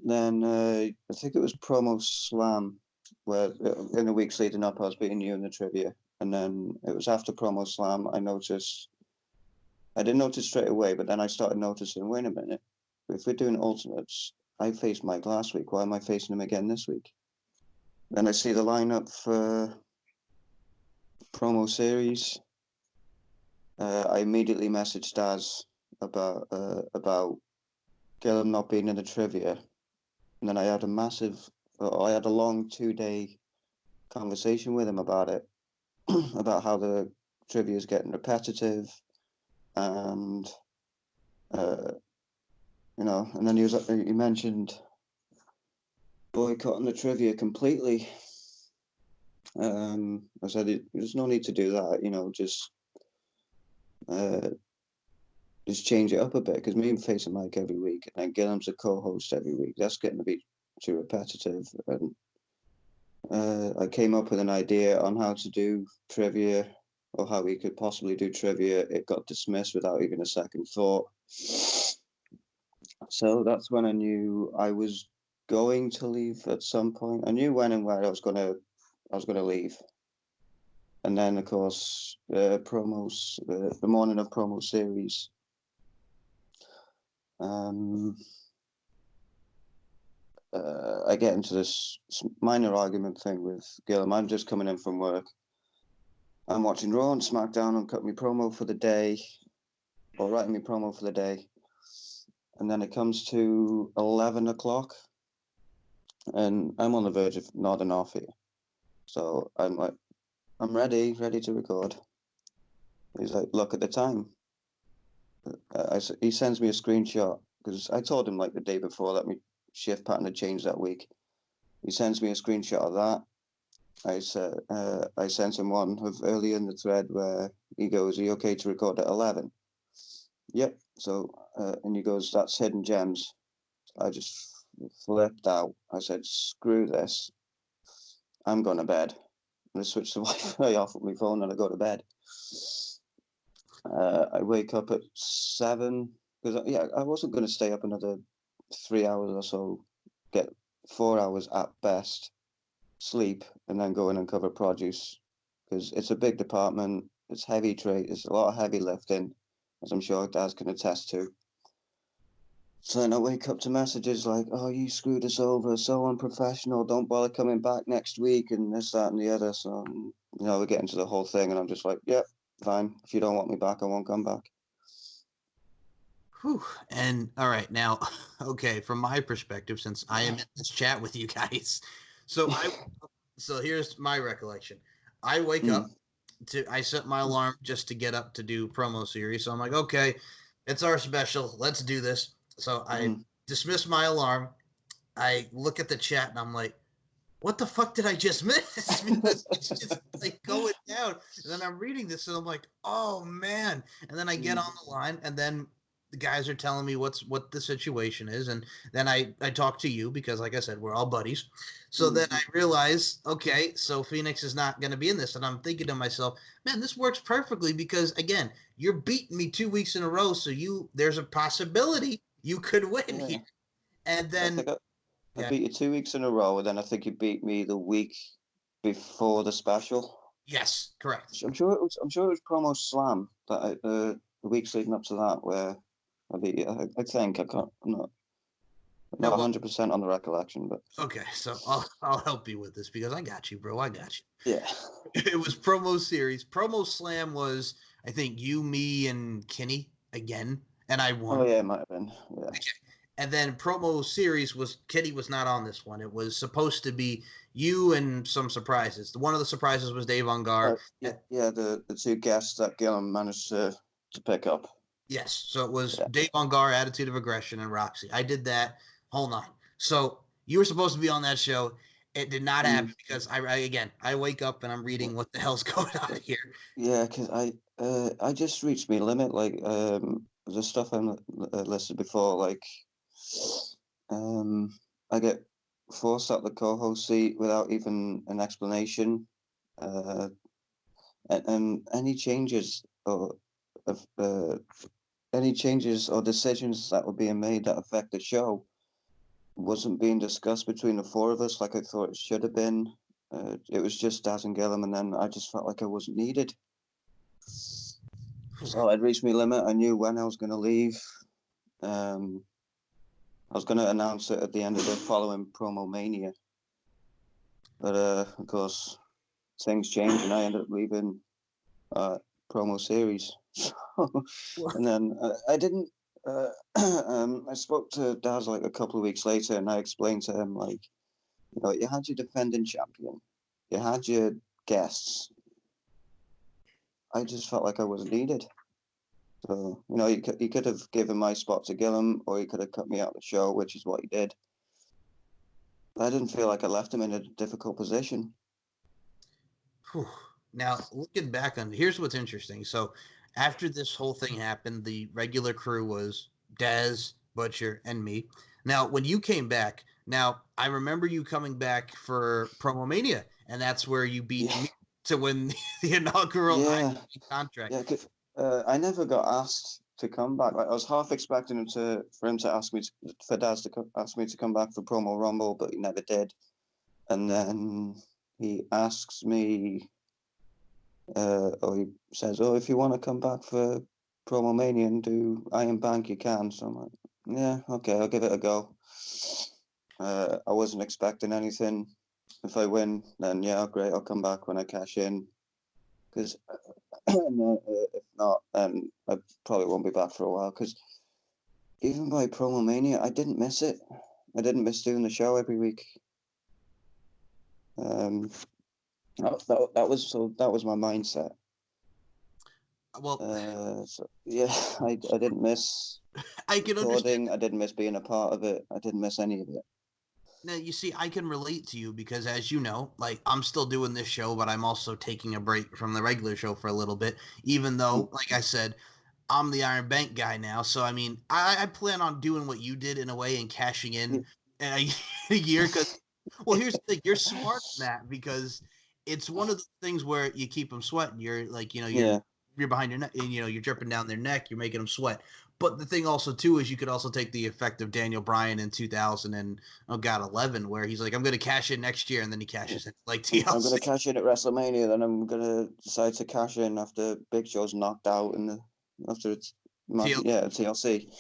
Then I think it was Promo Slam, where in the weeks leading up, I was beating you in the trivia. And then it was after Promo Slam, I didn't notice straight away, but then I started noticing, wait a minute, if we're doing alternates, I faced Mike last week. Why am I facing him again this week? Then I see the lineup for promo series. I immediately messaged Daz about Gillam not being in the trivia, and then I had a long 2-day conversation with him about it, about how the trivia is getting repetitive, and you know, and then he mentioned boycotting the trivia completely. I said there's no need to do that, you know, just change it up a bit, because me and facing Mike every week, and then Gillam's a co-host every week. That's getting to be too repetitive. And I came up with an idea on how to do trivia, or how we could possibly do trivia. It got dismissed without even a second thought. So that's when I knew I was going to leave at some point. I knew when and where I was gonna leave. And then, of course, promos, the morning of promo series. I get into this minor argument thing with Gillam. I'm just coming in from work. I'm watching Raw and SmackDown. I'm cutting my promo for the day, or writing my promo for the day. And then it comes to 11 o'clock, and I'm on the verge of nodding off here. So I'm like, I'm ready to record. He's like, look at the time. He sends me a screenshot, because I told him like the day before that my shift pattern had changed that week. He sends me a screenshot of that. I sent him one of earlier in the thread where he goes, "Are you okay to record at 11?" Yep. So and he goes, "That's hidden gems." I just flipped out. I said, "Screw this! I'm going to bed." And I switched the Wi-Fi off with my phone and I go to bed. I wake up at 7 because I wasn't going to stay up another 3 hours or so, get 4 hours at best sleep, and then go in and cover produce because it's a big department. It's heavy trade. It's a lot of heavy lifting, as I'm sure Daz can attest to. So then I wake up to messages like, "Oh, you screwed us over, so unprofessional, don't bother coming back next week," and this, that, and the other. So, we get into the whole thing, and I'm just like, "Yep, fine. If you don't want me back, I won't come back." Whew. And all right, now, okay, from my perspective, since I am in this chat with you guys, so here's my recollection. I wake up I set my alarm just to get up to do promo series. So I'm like, okay, it's our special. Let's do this. So I dismiss my alarm. I look at the chat and I'm like, what the fuck did I just miss? Because it's just like going down. And then I'm reading this and I'm like, oh man. And then I get on the line and then the guys are telling me what the situation is. And then I talk to you because, like I said, we're all buddies. So then I realize, okay, so Phoenix is not going to be in this. And I'm thinking to myself, man, this works perfectly because, again, you're beating me 2 weeks in a row. So there's a possibility you could win here. And then I beat you 2 weeks in a row, and then I think you beat me the week before the special. Yes, correct. I'm sure it was Promo Slam that the weeks leading up to that where I beat you. I think I'm not 100% on the recollection, but okay. So I'll help you with this because I got you, bro. I got you. Yeah. It was promo series. Promo Slam was, I think, you, me, and Kenny again, and I won. Oh yeah, it might have been. Yeah. Okay. And then promo series was Kenny was not on this one. It was supposed to be you and some surprises. One of the surprises was Dave Ungar. The two guests that Gillum managed to pick up. Yes. So it was Dave Ungar, Attitude of Aggression, and Roxy. I did that whole nine. So you were supposed to be on that show. It did not happen because I wake up and I'm reading what the hell's going on here. Yeah, because I just reached my limit. Like the stuff I listed before, like I get forced out the co-host seat without even an explanation. And any changes or decisions that were being made that affect the show wasn't being discussed between the four of us like I thought it should have been. It was just Daz and Gillum, and then I just felt like I wasn't needed. So I'd reached my limit. I knew when I was going to leave. I was going to announce it at the end of the following Promo Mania. But of course, things changed, and I ended up leaving Promo Series. And then I didn't. I spoke to Daz like a couple of weeks later, and I explained to him, like, you had your defending champion, you had your guests. I just felt like I wasn't needed. So, he could have given my spot to Gillum, or he could have cut me out of the show, which is what he did. But I didn't feel like I left him in a difficult position. Now, looking back on, here's what's interesting. So, after this whole thing happened, the regular crew was Daz, Butcher, and me. Now, when you came back, I remember you coming back for Promo Mania, and that's where you beat me to win the inaugural contract. Yeah, I never got asked to come back. Like, I was half expecting for Daz to ask me to come back for Promo Rumble, but he never did. And then he asks me, or he says, "Oh, if you want to come back for Promo Mania and do Iron Bank, you can." So I'm like, "Yeah, okay, I'll give it a go." I wasn't expecting anything. If I win, then yeah, great, I'll come back when I cash in. Because if not, then I probably won't be back for a while. Because even by Promo Mania, I didn't miss it. I didn't miss doing the show every week. That was my mindset. Well, I didn't miss I can recording. I didn't miss being a part of it. I didn't miss any of it. Now, you see, I can relate to you because, as you know, like, I'm still doing this show, but I'm also taking a break from the regular show for a little bit, even though, like I said, I'm the Iron Bank guy now. So, I mean, I plan on doing what you did in a way and cashing in a year because, well, here's the thing: you're smart in that because it's one of the things where you keep them sweating. You're like, you're behind your neck, and you're dripping down their neck. You're making them sweat. But the thing also too is you could also take the effect of Daniel Bryan in 2000 and 11, where he's like, I'm going to cash in next year, and then he cashes in like TLC. I'm going to cash in at WrestleMania, then I'm going to decide to cash in after Big Show's knocked out after it's TLC.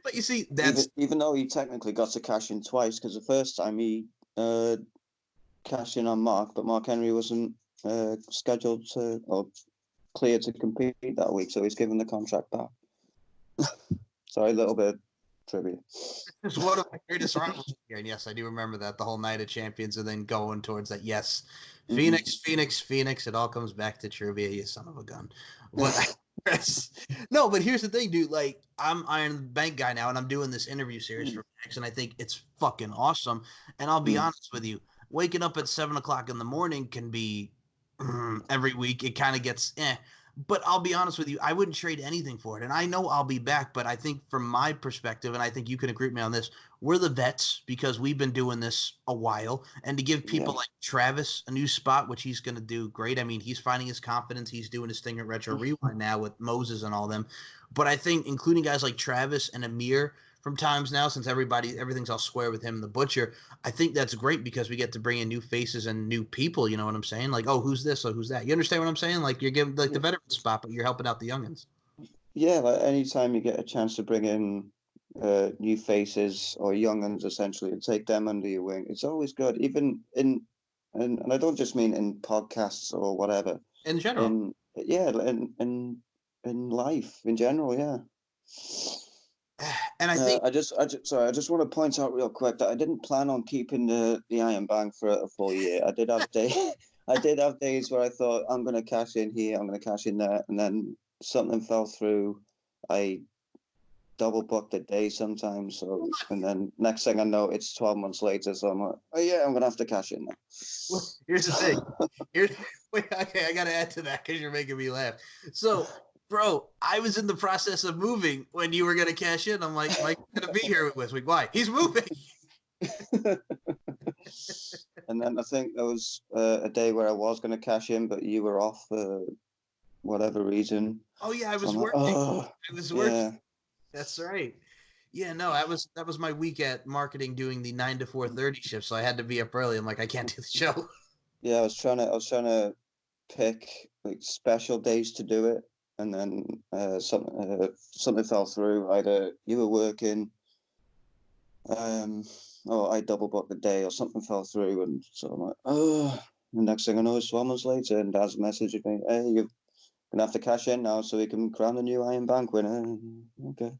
But you see, that's even though he technically got to cash in twice, because the first time he cashed in on Mark, but Mark Henry wasn't scheduled to or cleared to compete that week, so he's given the contract back. Sorry, a little bit of trivia. It's one of my greatest rivalries here, and yes, I do remember that the whole night of champions, and then going towards that. Yes, Phoenix, Phoenix. It all comes back to trivia, you son of a gun. But no, but here's the thing, dude. Like, I'm Iron Bank guy now, and I'm doing this interview series for Max, and I think it's fucking awesome. And I'll be honest with you, waking up at 7:00 in the morning can be every week. It kind of gets But I'll be honest with you, I wouldn't trade anything for it. And I know I'll be back, but I think from my perspective, and I think you can agree with me on this, we're the vets because we've been doing this a while. And to give people like Travis a new spot, which he's going to do great. I mean, he's finding his confidence. He's doing his thing at Retro Rewind now with Moses and all them. But I think including guys like Travis and Amir from times now, since everything's all square with him and the Butcher, I think that's great because we get to bring in new faces and new people. You know what I'm saying? Like, oh, who's this or who's that? You understand what I'm saying? Like, you're giving like the veteran spot, but you're helping out the youngins. Yeah, like anytime you get a chance to bring in new faces or youngins, essentially, and take them under your wing, it's always good. Even and I don't just mean in podcasts or whatever. In general, in life in general, yeah. And I think I just want to point out real quick that I didn't plan on keeping the Iron Bank for a full year. I did have days where I thought I'm going to cash in here, I'm going to cash in there, and then something fell through. I double booked a day sometimes, and then next thing I know, it's 12 months later. So I'm like, oh yeah, I'm going to have to cash in now. Well, here's the thing. Okay, I got to add to that because you're making me laugh. So, bro, I was in the process of moving when you were going to cash in. I'm like, Mike's going to be here with me. Why? He's moving. And then I think there was a day where I was going to cash in, but you were off for whatever reason. Oh yeah, I was working. I was working. Yeah. That's right. Yeah, no, that was my week at marketing doing the 9 to 4:30 shift, so I had to be up early. I'm like, I can't do the show. Yeah, I was trying to pick like special days to do it, and then something fell through. Either you were working, or I double booked the day, or something fell through, and so I'm like, oh. The next thing I know, it's 12 months later, and Dad's messaging me, "Hey, you're gonna have to cash in now, so we can crown the new Iron Bank winner." Okay.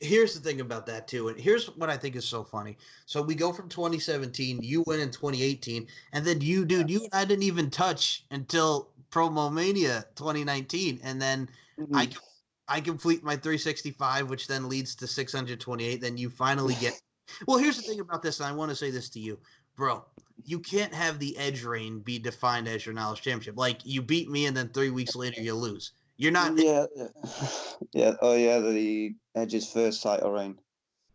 Here's the thing about that too, and here's what I think is so funny. So we go from 2017, you win in 2018, and then you and I didn't even touch until Promo Mania 2019, and then I complete my 365, which then leads to 628. Then you finally get. Well, here's the thing about this, and I want to say this to you, bro. You can't have the Edge reign be defined as your Knowledge Championship. Like, you beat me, and then 3 weeks later you lose. You're not. Yeah. Oh yeah, the Edge's first title reign.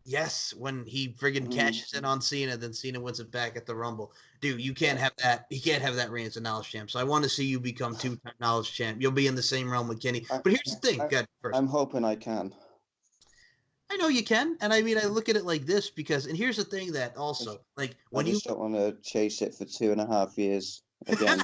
Yes, when he friggin' cashes in on Cena, then Cena wins it back at the Rumble. Dude, you can't have that. He can't have that reign as a Knowledge Champ. So I want to see you become 2-time Knowledge Champ. You'll be in the same realm with Kenny. But here's the thing. I'm hoping I can. I know you can, and I mean, I look at it like this because, and here's the thing that also, like, when I just don't want to chase it for 2.5 years again.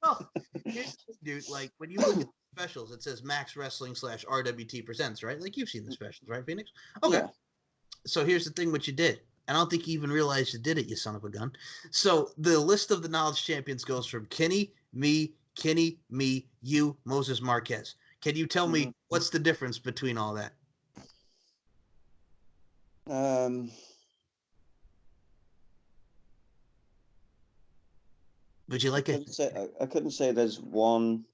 Well, here's the thing, dude. Like, when you look at the specials, it says Max Wrestling / RWT Presents, right? Like, you've seen the specials, right, Phoenix? Okay. Yeah. So here's the thing: what you did. I don't think you even realized you did it, you son of a gun. So the list of the Knowledge Champions goes from Kenny, me, you, Moses Marquez. Can you tell me what's the difference between all that? Would you like it? I couldn't say there's one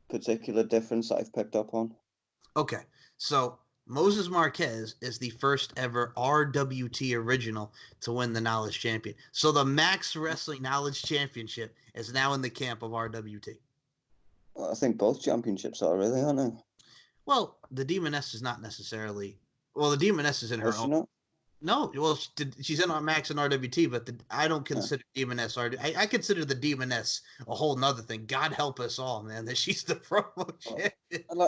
particular difference that I've picked up on. Okay, so Moses Marquez is the first ever RWT original to win the Knowledge Champion. So the Max Wrestling Knowledge Championship is now in the camp of RWT. Well, I think both championships are really, aren't they? Well, the Demoness is not necessarily Well, the Demoness is in her Was she own. not? No, well, she's in on Max and RWT, but I don't Yeah. consider Demoness I consider the Demoness a whole nother thing. God help us all, man, that she's the promo champion.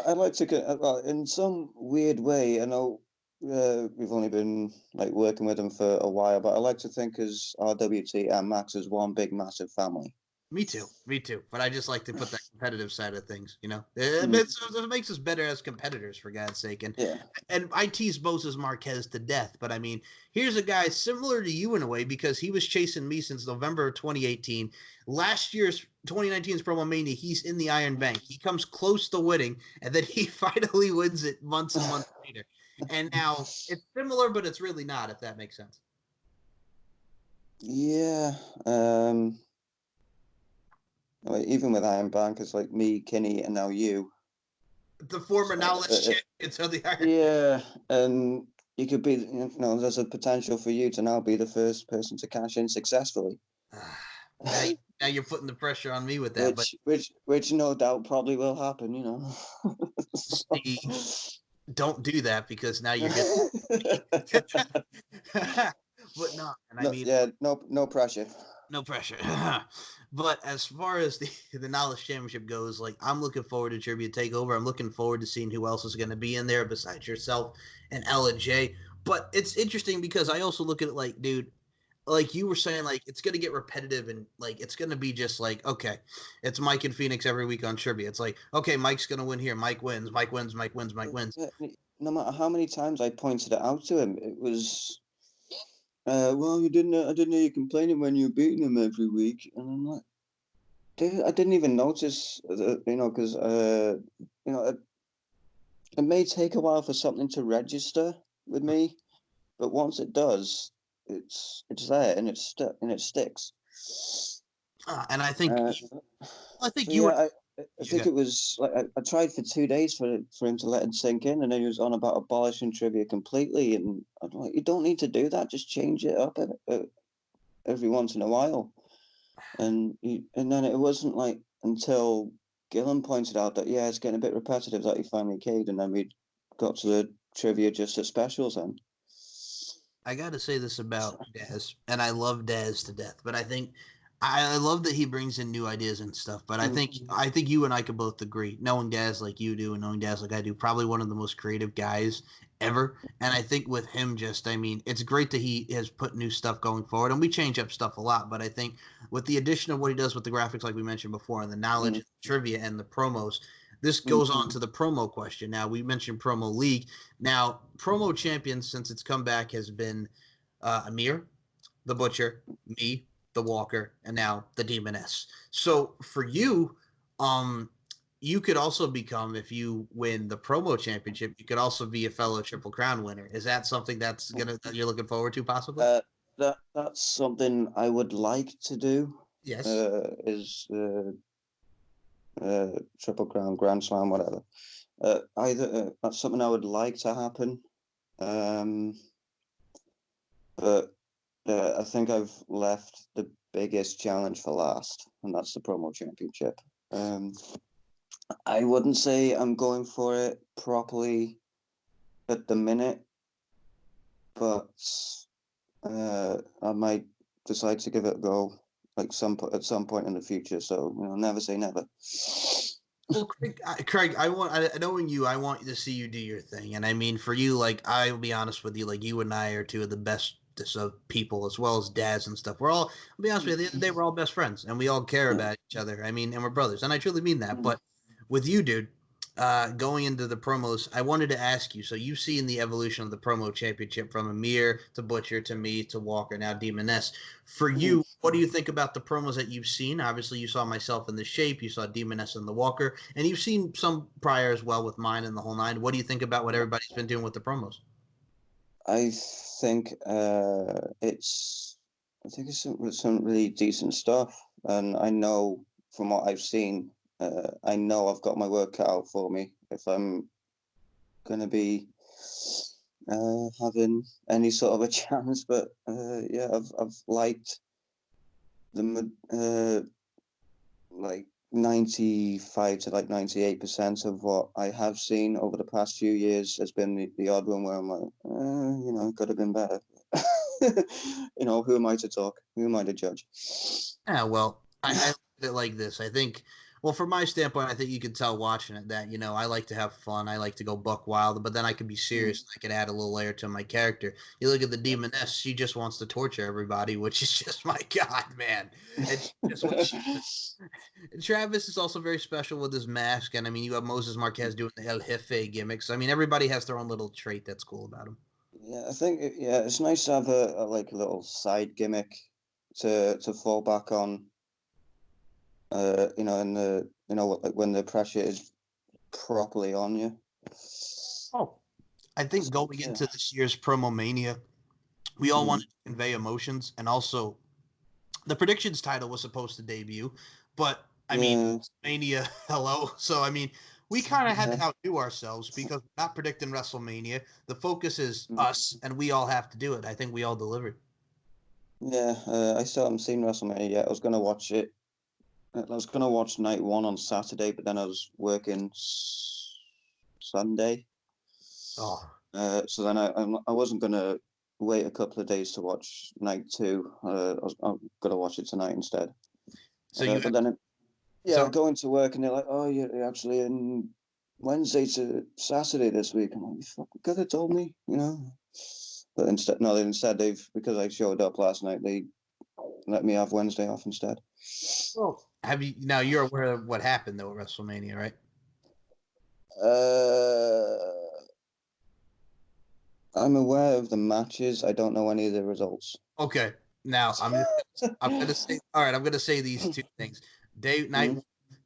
I'd like to get, well, in some weird way. I know we've only been like working with them for a while, but I like to think as RWT and Max as one big massive family. Me too. Me too. But I just like to put that competitive side of things, you know? It, Mm, it makes us better as competitors, for God's sake. yeah. And I tease Moses Marquez to death, but I mean, here's a guy similar to you in a way because he was chasing me since November of 2018. Last year's 2019's Promo Mania, he's in the Iron Bank. He comes close to winning, and then he finally wins it months and months later. And now it's similar, but it's really not, if that makes sense. Yeah. Like, even with Iron Bank, it's like me, Kinney, and now you. The former, now less champions of the Iron Yeah, and you could be, you know, there's a potential for you to now be the first person to cash in successfully. Now you're putting the pressure on me with that, but which no doubt probably will happen, you know. see, don't do that because now you're getting. But no, and I No, mean, yeah, no pressure. no pressure. But as far as the Knowledge Championship goes, like I'm looking forward to Tribute Takeover. I'm looking forward to seeing who else is going to be in there besides yourself and Ella J. But it's interesting because I also look at it like, dude, like you were saying, like it's gonna get repetitive and like it's gonna be just like, okay, it's Mike and Phoenix every week on trivia. It's like, okay, Mike's gonna win here. Mike wins. Mike wins. Mike wins. Mike wins. Yeah, no matter how many times I pointed it out to him, it was, well, you didn't. I didn't know you complaining when you were beating him every week, and I'm like, dude, I didn't even notice, you know, because you know, it may take a while for something to register with me, but once it does, it's there and it sticks. And I think, Uh, I think so you were. yeah, I You think got, it was like I tried for 2 days for him to let it sink in, and then he was on about abolishing trivia completely, and I'm like, you don't need to do that. Just change it up every once in a while. And then it wasn't like until Gillen pointed out that yeah, it's getting a bit repetitive that he finally caved, and then we got to the trivia just at specials then. I got to say this about Daz, and I love Daz to death, but I think I love that he brings in new ideas and stuff. But I think you and I could both agree, knowing Daz like you do and knowing Daz like I do, probably one of the most creative guys ever. And I think with him, just I mean, it's great that he has put new stuff going forward, and we change up stuff a lot. But I think with the addition of what he does with the graphics, like we mentioned before, and the knowledge, Mm, and the trivia, and the promos. This mm, goes on to the promo question. Now we mentioned promo league. Now, promo champions since its comeback has been Amir, the Butcher, me, the Walker, and now the Demoness. So for you, you could also become, if you win the promo championship, you could also be a fellow Triple Crown winner. Is that something that you're looking forward to possibly? that's something I would like to do. Yes. Is Triple Crown, Grand Slam, whatever. Either that's something I would like to happen. Um, but I think I've left the biggest challenge for last, and that's the promo championship. Um, I wouldn't say I'm going for it properly at the minute, but I might decide to give it a go like at some point in the future. So you know, never say never. Well, Craig, knowing you, I want to see you do your thing. And I mean, for you, like, I'll be honest with you, like, you and I are two of the best of people, as well as dads and stuff. I'll be honest with you, at the end of the day, we're all best friends and we all care Yeah. about each other. I mean, and we're brothers. And I truly mean that. Mm. But with you, dude, going into the promos, I wanted to ask you. So you've seen the evolution of the promo championship from Amir to Butcher to me to Walker, now Demoness. For Mm. you, what do you think about the promos that you've seen? Obviously, you saw myself in the shape, you saw Demoness and the Walker, and you've seen some prior as well with mine and the whole nine. What do you think about what everybody's been doing with the promos? I think I think it's some really decent stuff, and I know from what I've seen, I know I've got my work cut out for me if I'm gonna be having any sort of a chance. But yeah, I've liked the like 95 to like 98% of what I have seen over the past few years has been the odd one where I'm like, it could have been better. Who am I to talk? Who am I to judge? Yeah, well, I look at it like this. I think, well, from my standpoint, I think you can tell watching it that, I like to have fun. I like to go buck wild, but then I can be serious. I can add a little layer to my character. You look at the Demoness, she just wants to torture everybody, which is just, my God, man. It's just what she Travis is also very special with his mask. And I mean, you have Moses Marquez doing the El Jefe gimmicks. I mean, everybody has their own little trait that's cool about him. Yeah, I think it's nice to have a like a little side gimmick to fall back on. In the like when the pressure is properly on you. Oh, I think going Yeah. into this year's Promo Mania, we all wanted to convey emotions, and also the predictions title was supposed to debut, but I mean, Yeah. Mania, hello. So I mean, we kind of had to outdo ourselves because we're not predicting WrestleMania. The focus is us, and we all have to do it. I think we all delivered. Yeah, I still haven't seen WrestleMania yet. I was going to watch it. I was going to watch night one on Saturday, but then I was working Sunday. Oh, So then I wasn't going to wait a couple of days to I'm going to watch it tonight instead. so you But then, so going to work and they're like, "Oh, you're actually in Wednesday to Saturday this week." I'm like, "You fucking could have told me, But instead because I showed up last night, they let me have Wednesday off instead. well, have you now? You're aware of what happened though at WrestleMania, right? I'm aware of the matches. I don't know any of the results. Okay. Now I'm gonna say all right. I'm gonna say these two things. Night one,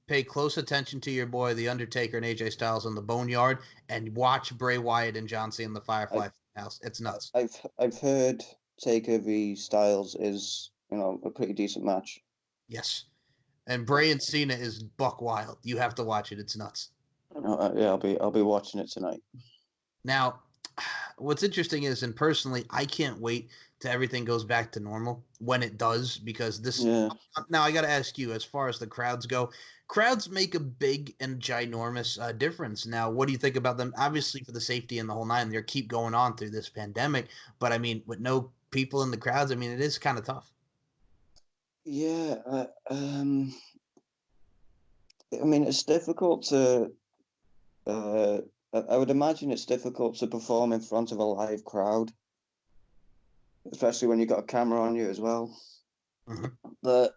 pay close attention to your boy the Undertaker and AJ Styles in the Boneyard, and watch Bray Wyatt and John Cena in the Firefly House. It's nuts. I've heard Taker v Styles is a pretty decent match. Yes. And Bray and Cena is buck wild. You have to watch it. It's nuts. Yeah, I'll be watching it tonight. Now, what's interesting is, and personally, I can't wait till everything goes back to normal when it does, because Yeah. Now I got to ask you, as far as the crowds go, crowds make a big and ginormous difference. Now, what do you think about them? Obviously, for the safety and the whole nine, they keep going on through this pandemic. But I mean, with no people in the crowds, I mean, it is kind of tough. Yeah. I mean, it's difficult to. I would imagine it's difficult to perform in front of a live crowd, especially when you've got a camera on you as well. Mm-hmm. But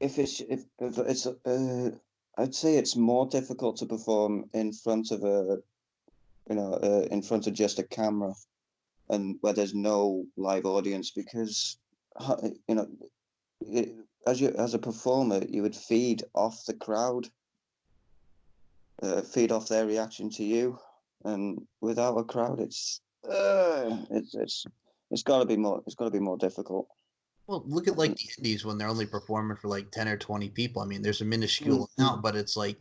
if it's, I'd say it's more difficult to perform in front of in front of just a camera, and where there's no live audience, because as a performer, you would feed off the crowd, feed off their reaction to you, and without a crowd, it's got to be more. It's got to be more difficult. Well, look at like the indies when they're only performing for like 10 or 20 people. I mean, there's a minuscule amount, but it's like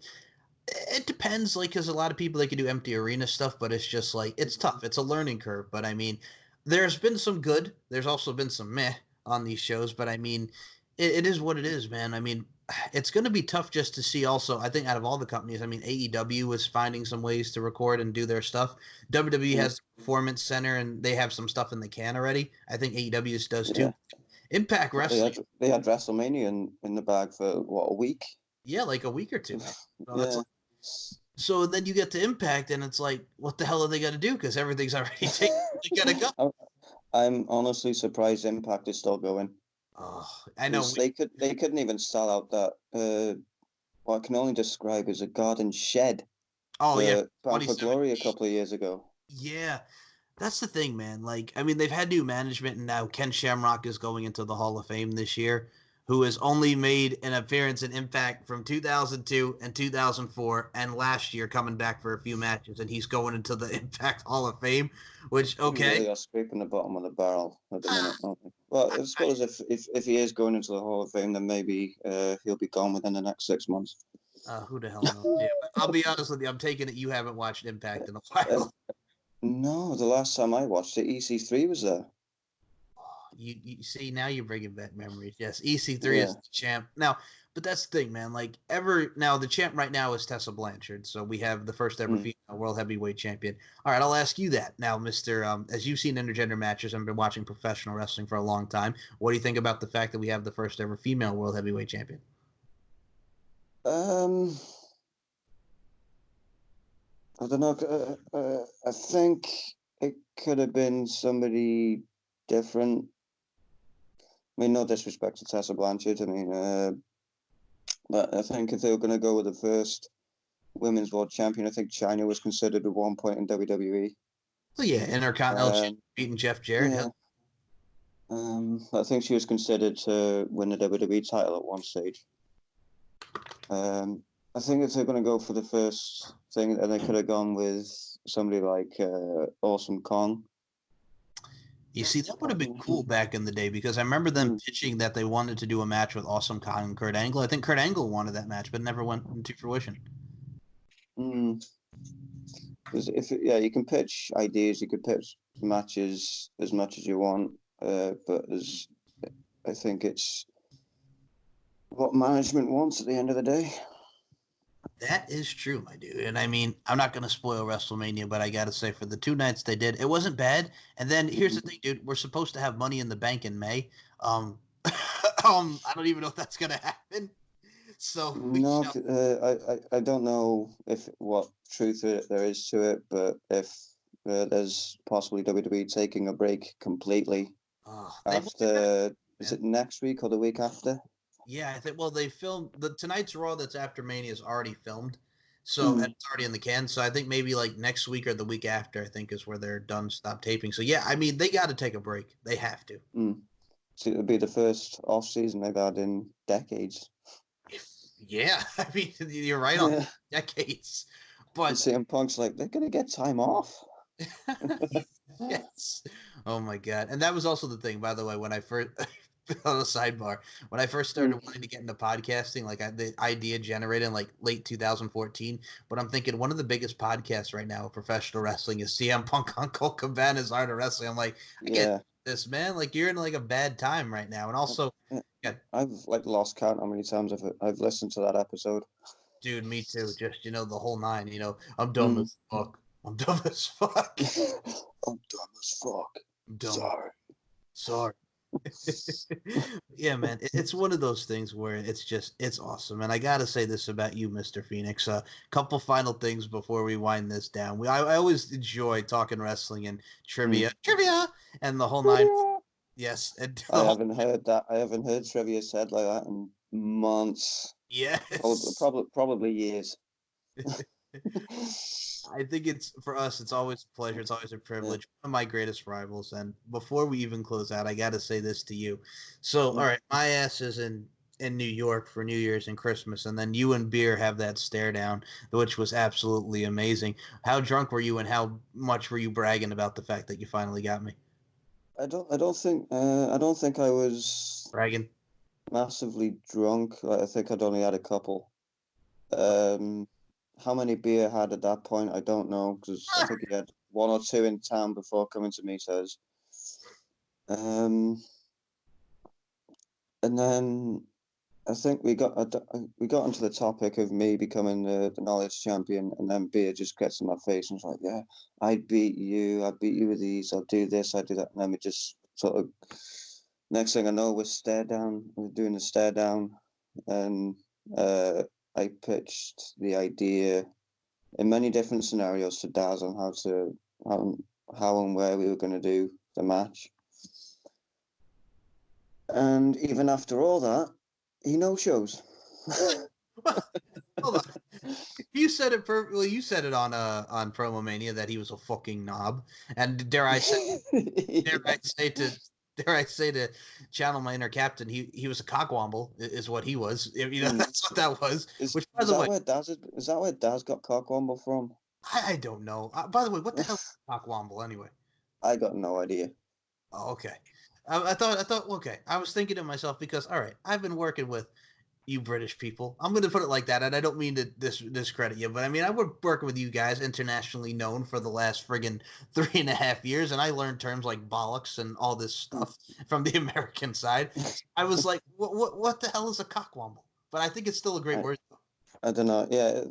it depends, like, because a lot of people they can do empty arena stuff, but it's just like it's tough. It's a learning curve. But I mean, there's been some good. There's also been some meh on these shows. But I mean, it is what it is, man. I mean, it's going to be tough just to see. Also, I think out of all the companies, I mean, AEW is finding some ways to record and do their stuff. WWE has the Performance Center, and they have some stuff in the can already. I think AEW does too. Yeah. Impact Wrestling, They had WrestleMania in the bag for what, a week? yeah, like a week or two, man. So it's Yeah. like, so then you get to Impact, and it's like, what the hell are they going to do? Because everything's already taken. They got to go. I'm honestly surprised Impact is still going. Oh, I know. Because they couldn't even sell out that what I can only describe as a garden shed Oh yeah, for Bound for 27. Glory a couple of years ago. Yeah, that's the thing, man. Like, I mean, they've had new management, and now Ken Shamrock is going into the Hall of Fame this year, who has only made an appearance in Impact from 2002 and 2004, and last year coming back for a few matches, and he's going into the Impact Hall of Fame. Which, We really okay, are scraping the bottom of the barrel at the minute, aren't we? Well, I suppose if he is going into the Hall of Fame, then maybe he'll be gone within the next 6 months. who the hell knows? Yeah, but I'll be honest with you. I'm taking it you haven't watched Impact in a Uh, while. no, the last time I watched it, EC3 was there. You see, now you're bringing back memories. Yes, EC3 Yeah. is the champ now, but that's the thing, man. Like now, the champ right now is Tessa Blanchard, so we have the first ever female world heavyweight champion. All right, I'll ask you that now, Mister. As you've seen intergender matches and been watching professional wrestling for a long time, what do you think about the fact that we have the first ever female world heavyweight champion? I don't know. I think it could have been somebody different. I mean, no disrespect to Tessa Blanchard. I mean, but I think if they were going to go with the first women's world champion, I think China was considered at one point in WWE. So yeah, Intercontinental beating Jeff Jarrett. Yeah. I think she was considered to win the WWE title at one stage. I think if they're going to go for the first thing, then they could have gone with somebody like Awesome Kong. You see, that would have been cool back in the day because I remember them pitching that they wanted to do a match with Awesome Kong and Kurt Angle. I think Kurt Angle wanted that match, but never went into fruition. You can pitch ideas, you can pitch matches as much as you want, but I think it's what management wants at the end of the day. That is true, my dude. And I mean, I'm not going to spoil WrestleMania, but I got to say, for the 2 nights they did, it wasn't bad. And then here's the thing, dude. We're supposed to have Money in the Bank in May. I don't even know if that's going to happen. So no, I don't know if what truth there is to it, but if there's possibly WWE taking a break completely after, is it next week or the week after? Yeah, I think. Well, they filmed tonight's Raw that's after Mania is already filmed, so and it's already in the can. So I think maybe like next week or the week after, I think is where they're done, stop taping. So yeah, I mean they got to take a break. They have to. So it'll be the first off season they've had in decades. Yeah, I mean you're right on decades, but CM Punk's like they're gonna get time off. Yes. Oh my god. And that was also the thing, by the way, when I first on a sidebar, when I first started wanting to get into podcasting, like the idea generated in like late 2014. But I'm thinking one of the biggest podcasts right now of professional wrestling is CM Punk on Colt Cabana's Art of Wrestling. I'm like, I get this, man. Like you're in like a bad time right now. And also, I've like lost count how many times I've listened to that episode. Dude, me too. Just the whole nine. I'm dumb as fuck. I'm dumb as fuck. I'm dumb as fuck. I'm dumb. Sorry. Yeah, man, it's one of those things where it's awesome. And I gotta say this about you, Mr. Phoenix. Couple final things before we wind this down. I always enjoy talking wrestling and trivia, and the whole nine. Yes, and I haven't heard that. I haven't heard trivia said like that in months. Yes, probably years. I think it's for us. It's always a pleasure. It's always a privilege. One of my greatest rivals. And before we even close out, I got to say this to you. So, all right, my ass is in New York for New Year's and Christmas, and then you and Beer have that stare down, which was absolutely amazing. How drunk were you, and how much were you bragging about the fact that you finally got me? I don't think I was bragging massively drunk. I think I'd only had a couple. How many beer I had at that point, I don't know, because I think he had 1 or 2 in town before coming to meet us. And then I think we got onto the topic of me becoming the knowledge champion, and then beer just gets in my face and was like, "Yeah, I'd beat you with these. I'll do this. I'll do that." And then we just sort of. Next thing I know, we're doing the stare down, and I pitched the idea in many different scenarios to Daz on how and where we were going to do the match. And even after all that, he no-shows. Hold on. You said it perfectly. You said it on Promo Mania that he was a fucking knob, and dare I say to channel my inner captain, he was a cockwomble is what he was. That's what that was. Which, by the way, is that where Daz got cockwomble from? I don't know. By the way, what the hell is cockwomble anyway? I got no idea. Oh, okay. I thought okay. I was thinking to myself because all right, I've been working with You British people. I'm going to put it like that, and I don't mean to discredit you, but I mean, I was working with you guys, internationally known for the last friggin' 3.5 years, and I learned terms like bollocks and all this stuff from the American side. I was like, what the hell is a cockwomble? But I think it's still a great word. I don't know. Yeah,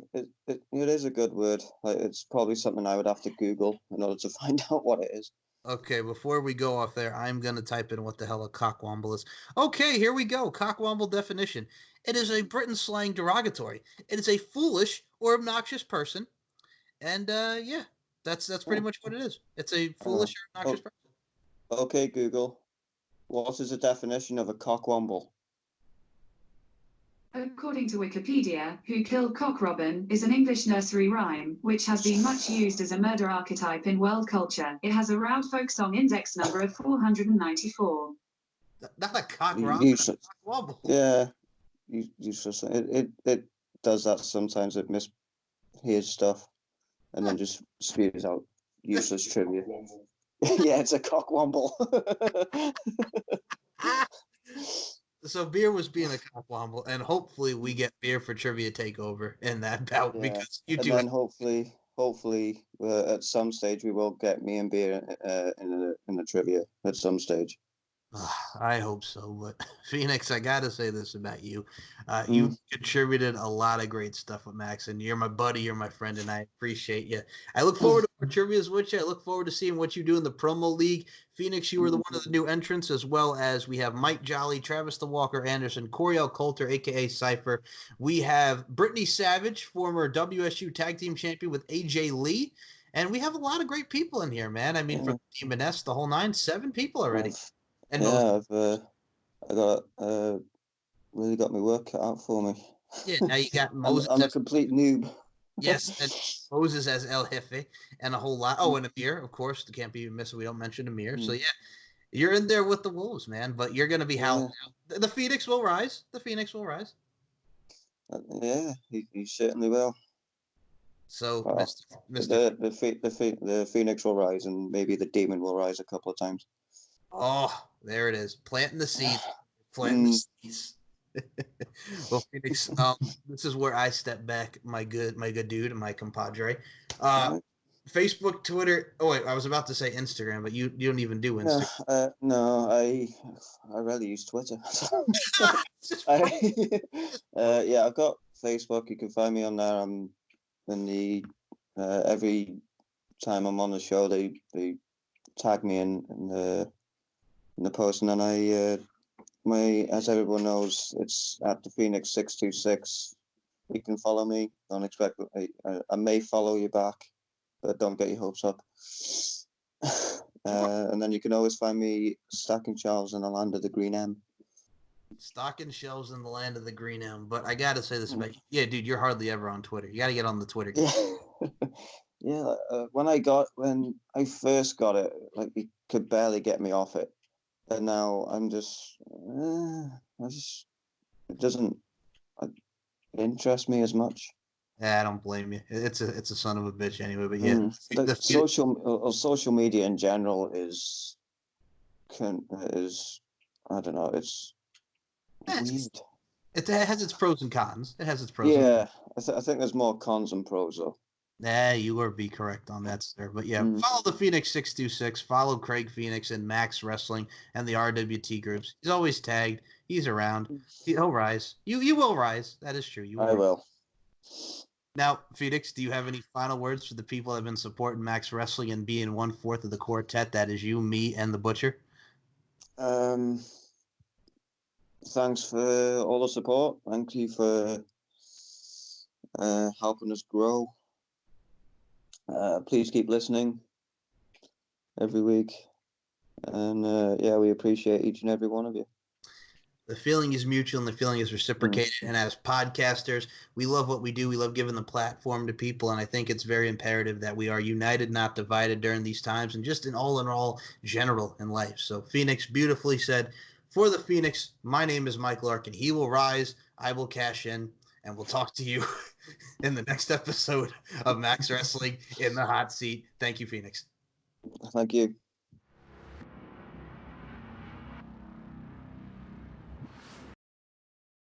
it is a good word. Like, it's probably something I would have to Google in order to find out what it is. Okay, before we go off there, I'm going to type in what the hell a cockwomble is. Okay, here we go. Cockwomble definition. It is a Britain slang derogatory. It is a foolish or obnoxious person. And yeah, that's pretty much what it is. It's a foolish or obnoxious person. Okay, Google. What is the definition of a cockwomble? According to Wikipedia, Who Killed Cock Robin is an English nursery rhyme, which has been much used as a murder archetype in world culture. It has a round folk song index number of 494. Not a cock robin, a cockwomble. Yeah, it does that sometimes. It mishears stuff and then just spews out useless trivia. Yeah, it's a cockwomble. So beer was being a cockwomble, and hopefully we get beer for trivia takeover in that bout because you and two. then hopefully, at some stage we will get me and beer in the trivia at some stage. I hope so, but Phoenix, I gotta say this about you. Mm. You contributed a lot of great stuff with Max, and you're my buddy, you're my friend, and I appreciate you. I look forward to more trivias with you. I look forward to seeing what you do in the promo league. Phoenix, you were one of the new entrants, as well as we have Mike Jolly, Travis the Walker Anderson, Coriel Coulter, aka Cypher. We have Brittany Savage, former WSU Tag Team Champion with AJ Lee. And we have a lot of great people in here, man. I mean, from Team S, the whole nine, 7 people already. And I got really got my work cut out for me. Yeah, now you got Moses. I'm a complete noob. Yes, and Moses as El Jefe, and a whole lot. Oh, and Amir, of course, can't be missed. We don't mention Amir. So yeah, you're in there with the Wolves, man. But you're gonna be howling out. The Phoenix will rise. The Phoenix will rise. Yeah, he certainly will. So, well, Mr. The Phoenix will rise, and maybe the Demon will rise a couple of times. Oh, there it is. Planting the seeds. Planting the seeds. Well, Phoenix, this is where I step back, my good dude and my compadre. Facebook, Twitter. Oh wait, I was about to say Instagram, but you don't even do Instagram. No, I rarely use Twitter. Yeah, I've got Facebook. You can find me on there. I'm in the every time I'm on the show, they tag me in the post, and then as everyone knows, it's at the Phoenix 626. You can follow me. Don't expect I may follow you back, but don't get your hopes up. And then you can always find me stacking shelves in the land of the Green M. Stocking shelves in the land of the Green M. But I gotta say this about you. Yeah, dude, you're hardly ever on Twitter. You gotta get on the Twitter game. Yeah. When I first got it, like, you could barely get me off it. And now I'm just, it doesn't interest me as much. Yeah, I don't blame you. It's a son of a bitch anyway. But yeah, social media in general is I don't know. It's weird. It has its pros and cons. It has its pros. Yeah, I think there's more cons than pros though. Nah, you are be correct on that, sir. But yeah, follow the Phoenix 626. Follow Craig Phoenix and Max Wrestling and the RWT groups. He's always tagged. He's around. He'll rise. You will rise. That is true. I will. Now, Phoenix, do you have any final words for the people that have been supporting Max Wrestling and being 1/4 of the quartet? That is you, me, and the Butcher. Thanks for all the support. Thank you for helping us grow. Please keep listening every week. And we appreciate each and every one of you. The feeling is mutual and the feeling is reciprocated. And as podcasters, we love what we do. We love giving the platform to people. And I think it's very imperative that we are united, not divided during these times and just in all general in life. So Phoenix beautifully said, for the Phoenix, my name is Mike Larkin. He will rise. I will cash in. And we'll talk to you in the next episode of Max Wrestling in the Hot Seat. Thank you, Phoenix. Thank you.